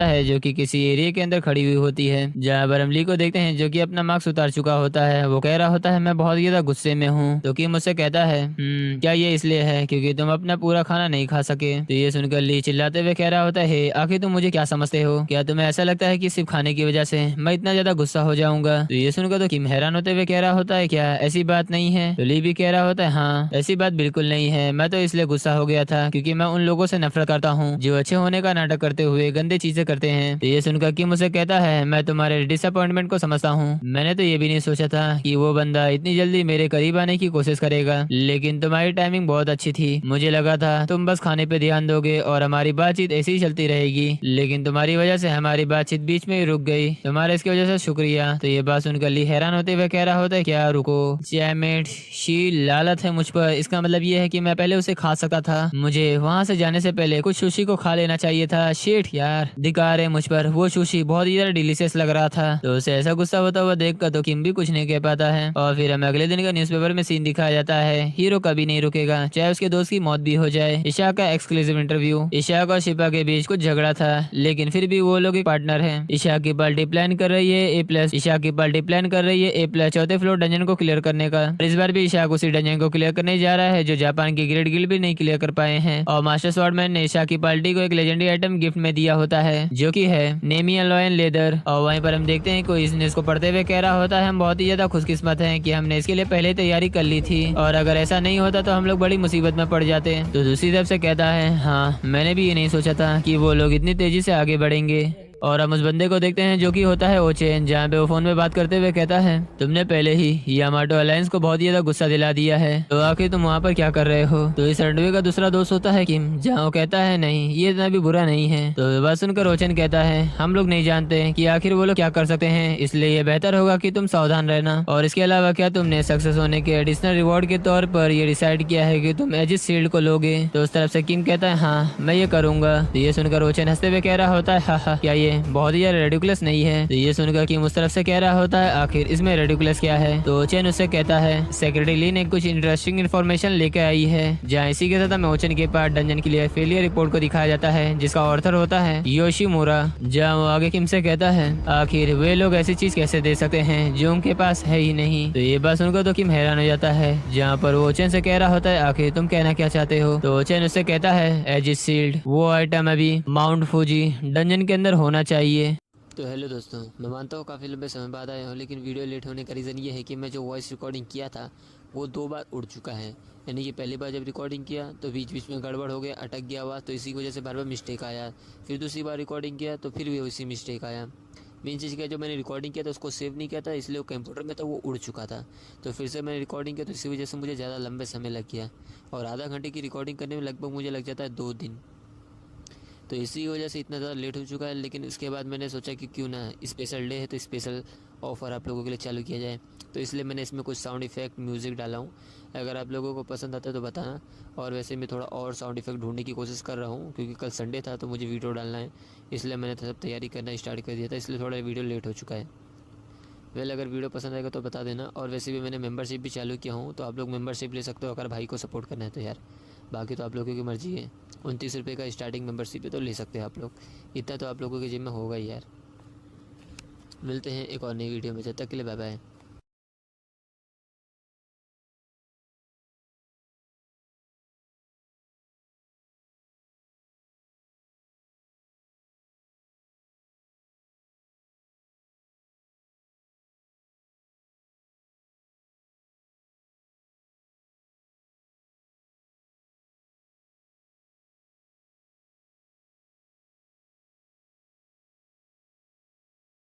है जो कि किसी एरिया के अंदर खड़ी हुई होती है, जहाँ पर हम ली को देखते हैं जो कि अपना मार्क्स उतार चुका होता है। वो कह रहा होता है मैं बहुत ज्यादा गुस्से में हूँ। तो किम मुझसे कहता है क्या ये इसलिए है क्योंकि तुम अपना पूरा खाना नहीं खा सके। तो ये सुनकर ली चिल्लाते हुए कह रहा होता है आखिर तुम मुझे क्या समझते हो, क्या तुम्हें ऐसा लगता है कि सिर्फ खाने की वजह से मैं इतना ज्यादा गुस्सा हो जाऊंगा। तो ये सुनकर तो किम हैरान होते हुए कह रहा होता है क्या ऐसी बात नहीं है। तो ली भी कह रहा होता है हाँ ऐसी बात बिल्कुल नहीं है, मैं तो इसलिए गुस्सा हो गया था क्योंकि मैं उन लोगों से नफरत करता हूँ जो अच्छे होने का नाटक करते हुए गंदे चीजें करते हैं। तो ये सुनकर किम मुझसे कहता है मैं तुम्हारे डिसअपॉइंटमेंट को समझता हूँ, मैंने तो ये भी नहीं सोचा था कि वो बंदा इतनी जल्दी मेरे करीब आने की कोशिश करेगा, लेकिन तुम्हारी टाइमिंग बहुत अच्छी थी। मुझे लगा था तुम बस खाने पे ध्यान दोगे और हमारी बातचीत ऐसी ही चलती रहेगी, लेकिन तुम्हारी वजह से हमारी बातचीत बीच में ही रुक गई। तुम्हारे इसकी वजह से शुक्रिया। तो ये बात सुनकर ली हैरान होते हुए कह रहा होता है क्या रुको, चैमेट शी लालत है मुझ पर, इसका मतलब ये है कि मैं पहले उसे खा सकता था, मुझे वहां से जाने से पहले कुछ सुशी को खा लेना चाहिए था। शेट यार धिक्कार है मुझ पर, वो सुशी बहुत ही ज्यादा डिलीशियस लग रहा था। तो उसे ऐसा गुस्सा होता हुआ देखकर तो किम भी कुछ नहीं कह पाता है। और फिर हमें अगले दिन का न्यूज़पेपर में सीन दिखाया जाता है, हीरो कभी नहीं रुकेगा चाहे उसके दोस्त की मौत भी हो जाए। ईशा का एक्सक्लूसिव इंटरव्यू। ईशा और शिपा के बीच कुछ झगड़ा था लेकिन फिर भी वो लोग एक पार्टनर है। ईशा की पार्टी प्लान कर रही है A+, ईशा की पार्टी प्लान कर रही है A+ चौथे फ्लोर डंजन को क्लियर करने का। इस बार भी ईशा उसी डंजन को क्लियर करने जा रहा है जो जापान की ग्रेट गिल्ड भी नहीं क्लियर कर पाए हैं। और मास्टर स्वॉर्डमैन ने ईशा की पार्टी को एक लेजेंडरी आइटम गिफ्ट में दिया होता है जो कि है नेमी अलॉयन लेदर। और वहीं पर हम देखते हैं कोई इसको पढ़ते हुए कह रहा होता है हम बहुत ही ज्यादा खुशकिस्मत हैं कि हमने इसके लिए पहले तैयारी कर ली थी और अगर ऐसा नहीं होता तो हम लोग बड़ी मुसीबत में पड़ जाते। तो दूसरी तरफ से कहता है हाँ मैंने भी ये नहीं सोचा था कि वो लोग इतनी तेजी से आगे बढ़ेंगे। और हम उस बंदे को देखते हैं जो कि होता है ओचेन, जहाँ पे वो फोन में बात करते हुए कहता है तुमने पहले ही यामाटो अलायंस को बहुत ज्यादा गुस्सा दिला दिया है, तो आखिर तुम वहाँ पर क्या कर रहे हो। तो इस रनवे का दूसरा दोस्त होता है किम, जहाँ वो कहता है नहीं ये इतना भी बुरा नहीं है। तो बात सुनकर ओचेन कहता है हम लोग नहीं जानते कि आखिर वो लोग क्या कर सकते हैं, इसलिए ये बेहतर होगा कि तुम सावधान रहना। और इसके अलावा क्या तुमने सक्सेस होने के एडिशनल रिवॉर्ड के तौर पर ये डिसाइड किया है कि तुम एजिस शील्ड को लोगे। तो उस तरफ से किम कहता है हाँ मैं ये करूंगा। तो ये सुनकर ओचेन हंसते हुए कह रहा होता है हाँ क्या ये बहुत ही रेडिकुलस नहीं है। तो ये सुनकर कि उस तरफ से कह रहा होता है आखिर इसमें रेडिकुलस क्या है। तो ओचेन उससे कहता है सेक्रेटरी ली ने कुछ इंटरेस्टिंग इन्फॉर्मेशन लेकर आई है, जहाँ इसी के साथ हमें ओचेन के पास डंजन के लिए फेलियर रिपोर्ट को दिखाया जाता है जिसका ऑर्थर होता है योशिमुरा। जहाँ वो आगे किम से कहता है आखिर वे लोग ऐसी चीज कैसे दे सकते हैं जो उनके पास है ही नहीं। तो ये बात सुनकर तो किम हैरान हो जाता है, जहाँ पर वो ओचेन से कह रहा होता है आखिर तुम कहना क्या चाहते हो। तो ओचेन उससे कहता है एजिस शील्ड वो आइटम अभी माउंट फूजी डंजन के अंदर होना चाहिए। तो हेलो दोस्तों, मैं मानता हूँ काफ़ी लंबे समय बाद आया हूँ, लेकिन वीडियो लेट होने का रीज़न ये है कि मैं जो वॉइस रिकॉर्डिंग किया था वो 2 बार उड़ चुका है। यानी कि पहली बार जब रिकॉर्डिंग किया तो बीच बीच में गड़बड़ हो गया, अटक गया आवाज़, तो इसी की वजह से बार बार मिस्टेक आया। फिर दूसरी बार रिकॉर्डिंग किया तो फिर भी उसी मिस्टेक आया। मेन चीज़ क्या, जो मैंने रिकॉर्डिंग किया था उसको सेव नहीं किया था, इसलिए वो कंप्यूटर में था वो उड़ चुका था। तो फिर से मैंने रिकॉर्डिंग किया तो इसी वजह से मुझे ज़्यादा लंबे समय लग गया, और आधा घंटे की रिकॉर्डिंग करने में लगभग मुझे लग जाता है 2 दिन। तो इसी वजह से इतना ज़्यादा लेट हो चुका है। लेकिन उसके बाद मैंने सोचा कि क्यों ना स्पेशल डे है तो स्पेशल ऑफ़र आप लोगों के लिए चालू किया जाए, तो इसलिए मैंने इसमें कुछ साउंड इफ़ेक्ट म्यूज़िक डाला हूँ। अगर आप लोगों को पसंद आता है तो बताना। और वैसे मैं थोड़ा और साउंड इफ़ेक्ट ढूंढने की कोशिश कर रहा हूँ, क्योंकि कल संडे था तो मुझे वीडियो डालना है, इसलिए मैंने सब तैयारी करना स्टार्ट कर दिया था, इसलिए थोड़ा वीडियो लेट हो चुका है। वेल अगर वीडियो पसंद आएगा तो बता देना। और वैसे भी मैंने मेंबरशिप भी चालू किया हूँ, तो आप लोग मेंबरशिप ले सकते हो अगर भाई को सपोर्ट करना है तो यार। बाकी तो आप लोगों की मर्ज़ी है, 29 रुपये का स्टार्टिंग मेंबरशिप है तो ले सकते हैं आप लोग, इतना तो आप लोगों के जिम में होगा ही यार। मिलते हैं एक और नई वीडियो में, जब तक के लिए बाय बाय।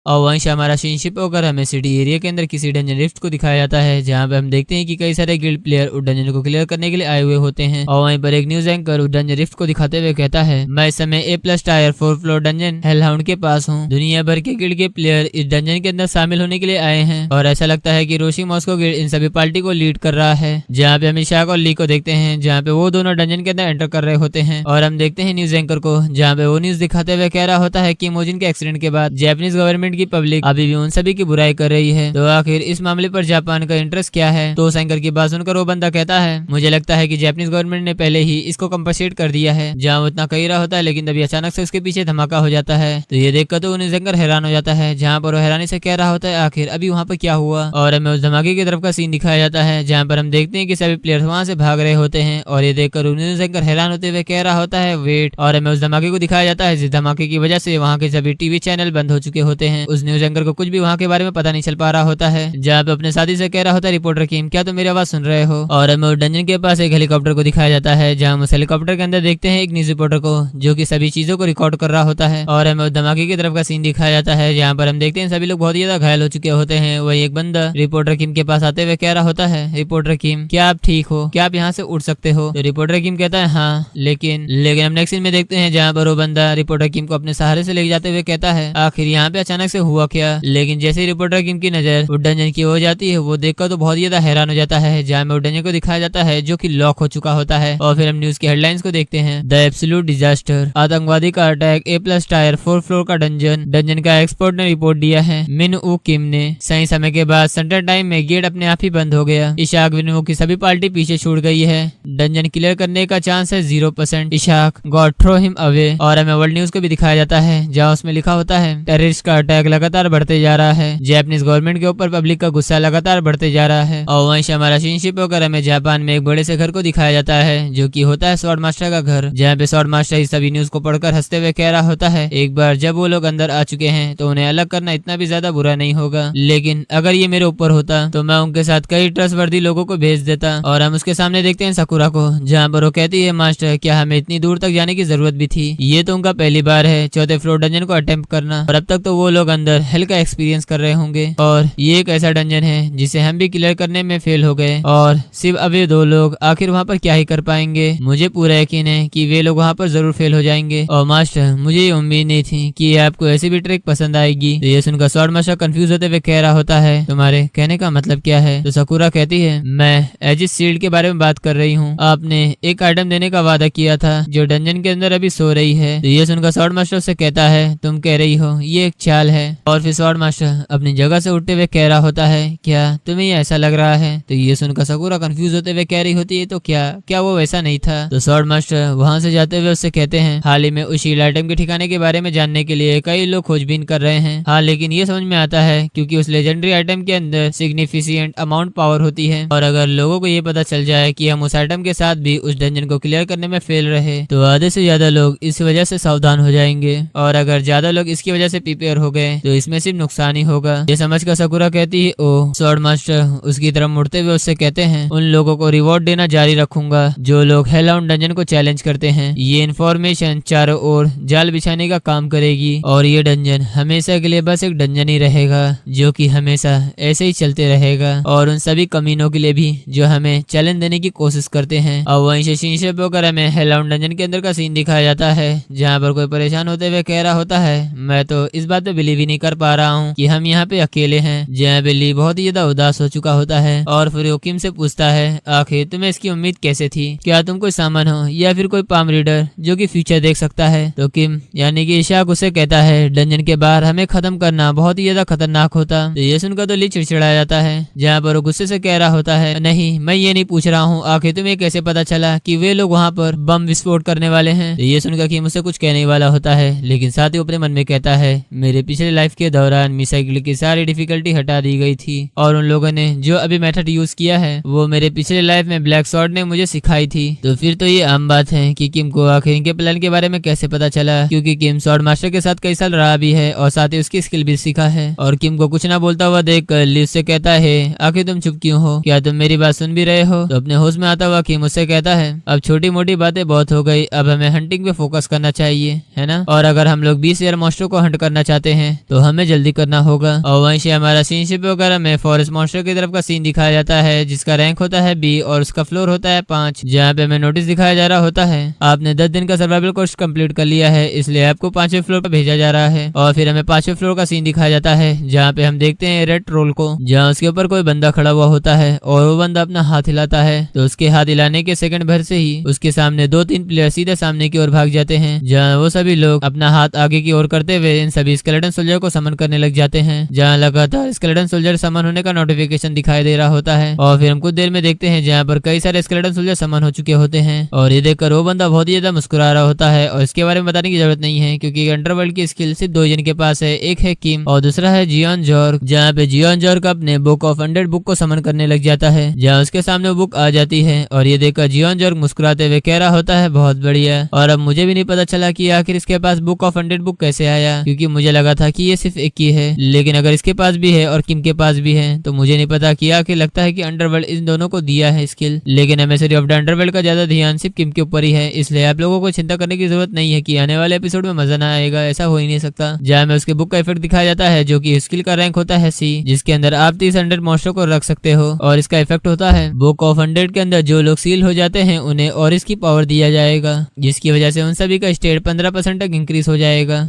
और वहीं से हमारा सीनशिप होकर हमें सिटी एरिया के अंदर किसी डंजन रिफ्ट को दिखाया जाता है, जहाँ पे हम देखते हैं कि कई सारे गिल्ड प्लेयर उस डंजन को क्लियर करने के लिए आए हुए होते हैं। और वहीं पर एक न्यूज एंकर उस डंजन रिफ्ट को दिखाते हुए कहता है मैं इस समय A+ टायर 4 फ्लोर डंजन हेलहाउंड के पास हूँ। दुनिया भर के गिल्ड के प्लेयर इस डंजन के अंदर शामिल होने के लिए आए हैं और ऐसा लगता है कि रोशी मॉस्को गिल्ड इन सभी पार्टी को लीड कर रहा है। जहाँ पे हम शाक और ली को देखते हैं, जहाँ पे वो दोनों डंजन के अंदर एंटर कर रहे होते हैं। और हम देखते हैं न्यूज एंकर को, जहाँ पे वो न्यूज दिखाते हुए कह रहा होता है कि मोजिन के एक्सीडेंट के बाद जापानीज गवर्नमेंट गवर्नमेंट की पब्लिक अभी भी उन सभी की बुराई कर रही है। तो आखिर इस मामले पर जापान का इंटरेस्ट क्या है? तो उस एंकर की बात सुनकर वो बंदा कहता है, मुझे लगता है कि जापानीज गवर्नमेंट ने पहले ही इसको कंपनसेट कर दिया है। जहाँ वो इतना कही रहा होता है, लेकिन तभी अचानक से उसके पीछे धमाका हो जाता है। तो ये देखकर तो उन्हें एंकर हैरान हो जाता है, जहाँ पर वो हैरानी से कह रहा होता है, आखिर अभी वहाँ पर क्या हुआ? और हमें उस धमाके की तरफ का सीन दिखाया जाता है, जहाँ पर हम देखते हैं कि सभी प्लेयर्स वहाँ से भाग रहे होते हैं। और ये देखकर न्यूज एंकर हैरान होते हुए कह रहा होता है, वेट। और हमें उस धमाके को दिखाया जाता है, जिस धमाके की वजह से वहाँ के सभी टीवी चैनल बंद हो चुके होते हैं। उस न्यूज एंकर को कुछ भी वहाँ के बारे में पता नहीं चल पा रहा होता है, जहाँ पे अपने साथी से कह रहा होता है, रिपोर्टर किम, क्या तुम मेरी आवाज सुन रहे हो? और हमें उस डंजन के पास एक हेलीकॉप्टर को दिखाया जाता है, जहाँ हम उस हेलीकॉप्टर के अंदर देखते हैं एक न्यूज रिपोर्टर को, जो कि सभी चीजों को रिकॉर्ड कर रहा होता है। और हमें उस धमाके की तरफ का सीन दिखाया जाता है, जहाँ पर हम देखते हैं सभी लोग बहुत ही ज्यादा घायल हो चुके होते हैं। वही एक बंदा रिपोर्टर किम के पास आते हुए कह रहा होता है, रिपोर्टर किम, क्या आप ठीक हो? क्या आप यहाँ से उड़ सकते हो? तो रिपोर्टर किम कहता है, हाँ, लेकिन हम नेक्स्ट सीन में देखते हैं, जहाँ पर वो बंदा रिपोर्टर किम को अपने सहारे से ले जाते हुए कहता है, आखिर यहाँ पे अचानक से हुआ क्या? लेकिन जैसे ही रिपोर्टर किम की नजर उस डंजन की हो जाती है, वो देखकर तो बहुत ही ज्यादा हैरान हो जाता है, जहाँ में उस डंजन को दिखाया जाता है जो कि लॉक हो चुका होता है। और फिर हम न्यूज की हेडलाइंस को देखते हैं, द एब्सोल्यूट डिजास्टर, आतंकवादी का अटैक, A+ टायर 4 फ्लोर का डंजन का एक्सपर्ट ने रिपोर्ट दिया है मिन ऊ किम ने। सही समय के बाद सेंटर टाइम में गेट अपने आप ही बंद हो गया। इशाक विन की सभी पार्टी पीछे छूट गई है। डंजन क्लियर करने का चांस है 0%। Isaac God throw him away. और हमें वर्ल्ड न्यूज को भी दिखाया जाता है, जहाँ उसमें लिखा होता है, टेररिस्ट का अटैक लगातार बढ़ते जा रहा है। जापानीज गवर्नमेंट के ऊपर पब्लिक का गुस्सा लगातार बढ़ते जा रहा है। और वहीं से हमारा सीनशिप होकर हमें जापान में एक बड़े से घर को दिखाया जाता है, जो कि होता है स्वॉर्ड मास्टर का घर, जहाँ पे स्वॉर्ड मास्टर इस सभी न्यूज को पढ़कर हंसते हुए कह रहा होता है, एक बार जब वो लोग अंदर आ चुके हैं तो उन्हें अलग करना इतना भी ज्यादा बुरा नहीं होगा, लेकिन अगर ये मेरे ऊपर होता तो मैं उनके साथ कई ट्रस्टवर्दी लोगों को भेज देता। और हम उसके सामने देखते हैं साकुरा को, जहाँ पर वो कहती है, मास्टर, क्या हमें इतनी दूर तक जाने की जरूरत भी थी? ये तो उनका पहली बार है 4th फ्लोर डंजन को अटेम्प्ट करना, और अब तक तो वो लोग अंदर हेल का एक्सपीरियंस कर रहे होंगे। और ये एक ऐसा डंजन है जिसे हम भी क्लियर करने में फेल हो गए, और सिर्फ अभी 2 लोग आखिर वहाँ पर क्या ही कर पाएंगे। मुझे पूरा यकीन है कि वे लोग वहाँ पर जरूर फेल हो जाएंगे। और मास्टर, मुझे ये उम्मीद नहीं थी कि आपको ऐसी भी ट्रिक पसंद आएगी। तो ये सुनकर स्वॉर्ड मास्टर कंफ्यूज होते हुए कह रहा होता है, तुम्हारे कहने का मतलब क्या है? तो साकुरा कहती है, मैं एजिस शील्ड के बारे में बात कर रही हूँ। आपने एक आइटम देने का वादा किया था जो डंजन के अंदर अभी सो रही है। तो ये सुनकर स्वॉर्ड मास्टर से कहता है, तुम कह रही हो ये एक चाल है? और फिर स्वॉर्ड मास्टर अपनी जगह से उठते हुए कह रहा होता है, क्या तुम्हें ये ऐसा लग रहा है? तो ये सुनकर साकुरा कंफ्यूज होते हुए कह रही होती है, तो क्या वो वैसा नहीं था? तो स्वॉर्ड मास्टर वहाँ से जाते हुए उससे कहते हैं, हाल ही में उस शील्ड आइटम के ठिकाने के बारे में जानने के लिए कई लोग खोजबीन कर रहे हैं। हाँ, लेकिन ये समझ में आता है क्योंकि उस लेजेंडरी आइटम के अंदर सिग्निफिकेंट अमाउंट पावर होती है, और अगर लोगों को ये पता चल जाए कि हम उस आइटम के साथ भी उस डंजन को क्लियर करने में फेल रहे, तो आधे से ज्यादा लोग इस वजह से सावधान हो जाएंगे, और अगर ज्यादा लोग इसकी वजह से प्रिपेयर हो गए तो इसमें सिर्फ नुकसान ही होगा। ये समझकर साकुरा कहती है, ओ स्वॉर्ड मास्टर उसकी तरफ मुड़ते हुए उससे कहते हैं, उन लोगों को रिवॉर्ड देना जारी रखूंगा जो लोग हेलहाउंड डंजन को चैलेंज करते हैं। ये इन्फॉर्मेशन चारों ओर जाल बिछाने का काम करेगी, और ये डंजन हमेशा के लिए बस एक डंजन ही रहेगा, जो कि हमेशा ऐसे ही चलते रहेगा, और उन सभी कमीनों के लिए भी जो हमें चैलेंज देने की कोशिश करते हैं। और वहीं से शीशे पर हमें हेलहाउंड डंजन के अंदर का सीन दिखाया जाता है, जहाँ पर कोई परेशान होते हुए कह रहा होता है, मैं तो इस बात पे बिलीव ही नहीं कर पा रहा हूँ कि हम यहाँ पे अकेले हैं। जहाँ बिली बहुत ही ज्यादा उदास हो चुका होता है, और फिर वो किम से पूछता है, आखिर तुम्हें इसकी उम्मीद कैसे थी? क्या तुम कोई सामान हो या फिर कोई पाम रीडर जो कि फ्यूचर देख सकता है? तो किम यानी कि इशाक उसे कहता है, डंजन के बाहर हमें खत्म करना बहुत ही ज्यादा खतरनाक होता। तो ये सुनकर तो ली चिड़चिड़ा जाता है, जहाँ पर वो गुस्से से कह रहा होता है, नहीं, मैं ये नहीं पूछ रहा हूँ, आखिर तुम्हें कैसे पता चला कि वे लोग वहाँ पर बम विस्फोट करने वाले हैं? तो ये सुनकर कि मुझसे कुछ कहने वाला होता है, लेकिन साथ ही अपने मन में कहता है, मेरे पिछले लाइफ के दौरान मिसाइल की सारी डिफिकल्टी हटा दी गई थी, और उन लोगों ने जो अभी मेथड यूज किया है वो मेरे पिछले लाइफ में ब्लैक स्वॉर्ड ने मुझे सिखाई थी। तो फिर तो ये आम बात है कि किम को आखिर इनके प्लान के बारे में कैसे पता चला, क्योंकि किम स्वॉर्ड मास्टर के साथ कई साल रहा भी है और साथ ही उसकी स्किल भी सीखा है। और किम को कुछ ना बोलता हुआ देख ली उससे कहता है, आखिर तुम चुप क्यों हो? क्या तुम मेरी बात सुन भी रहे हो? तो अपने होश में आता हुआ किम उससे कहता है, अब छोटी मोटी बातें बहुत हो गई, अब हमें हंटिंग पे फोकस करना चाहिए, है ना? और अगर हम लोग 20 एयर मॉन्स्टर को हंट करना चाहते हैं तो हमें जल्दी करना होगा। और वहीं से हमारा सीनशिप वगैरह में फॉरेस्ट मॉन्स्टर की तरफ का सीन दिखाया जाता है, जिसका रैंक होता है B और उसका फ्लोर होता है 5, जहाँ पे हमें नोटिस दिखाया जा रहा होता है, आपने 10 दिन का सर्वाइवल कोर्स कंप्लीट कर लिया है, इसलिए आपको 5वें फ्लोर पर भेजा जा रहा है। और फिर हमें 5वें फ्लोर का सीन दिखाया जाता है, जहाँ पे हम देखते हैं रेड ट्रोल को, जहाँ उसके ऊपर कोई बंदा खड़ा हुआ होता है, और वो बंदा अपना हाथ हिलाता है, तो उसके हाथ हिलाने के सेकंड भर से ही उसके सामने 2-3 प्लेयर सीधे सामने की ओर भाग जाते हैं, जहाँ वो सभी लोग अपना हाथ आगे की ओर करते हुए इन सभी स्केलेटन सोल्जर को समन करने लग जाते हैं, जहाँ लगातार स्केलेटन सोल्जर समन होने का नोटिफिकेशन दिखाई दे रहा होता है। और फिर हम कुछ देर में देखते हैं जहाँ पर कई सारे स्केलेटन सोल्जर समन हो चुके होते हैं, और ये देखकर वो बंदा बहुत ही ज्यादा मुस्कुरा रहा होता है। और इसके बारे में बताने की जरूरत नहीं है क्योंकि अंडरवर्ल्ड की स्किल सिर्फ 2 जन के पास है, एक है किम और दूसरा है जियोन जॉर्ग। जहाँ पे जियोन जॉर्ग अपने बुक ऑफ 100 बुक को समन करने लग जाता है, जहाँ उसके सामने वो बुक आ जाती है। और ये देखकर जियोन जॉर्ग मुस्कुराते हुए कह रहा होता है बहुत बढ़िया। और अब मुझे भी नहीं पता चला कि आखिर इसके पास बुक ऑफ 100 बुक कैसे आया, क्योंकि मुझे लगा था कि ये सिर्फ एक ही है, लेकिन अगर इसके पास भी है और किम के पास भी है तो मुझे नहीं पता कि आखिर लगता है कि अंडरवर्ल्ड इन दोनों को दिया है स्किल। लेकिन एमिसरी ऑफ द अंडरवर्ल्ड का ज्यादा ध्यान सिर्फ किम के ऊपर ही है, इसलिए आप लोगों को चिंता करने की जरूरत नहीं है कि आने वाले एपिसोड में मजा ना आएगा, ऐसा हो ही नहीं सकता। जहाँ में उसके बुक का इफेक्ट दिखाया जाता है जो कि स्किल का रैंक होता है सी, जिसके अंदर आप 30 100 मॉन्स्टर को रख सकते हो। और इसका इफेक्ट होता है बुक ऑफ 100 के अंदर जो लोग सील हो जाते हैं उन्हें और इसकी पावर दिया जाएगा, जिसकी वजह से उन सभी का स्टेट 15% तक इंक्रीज हो जाएगा।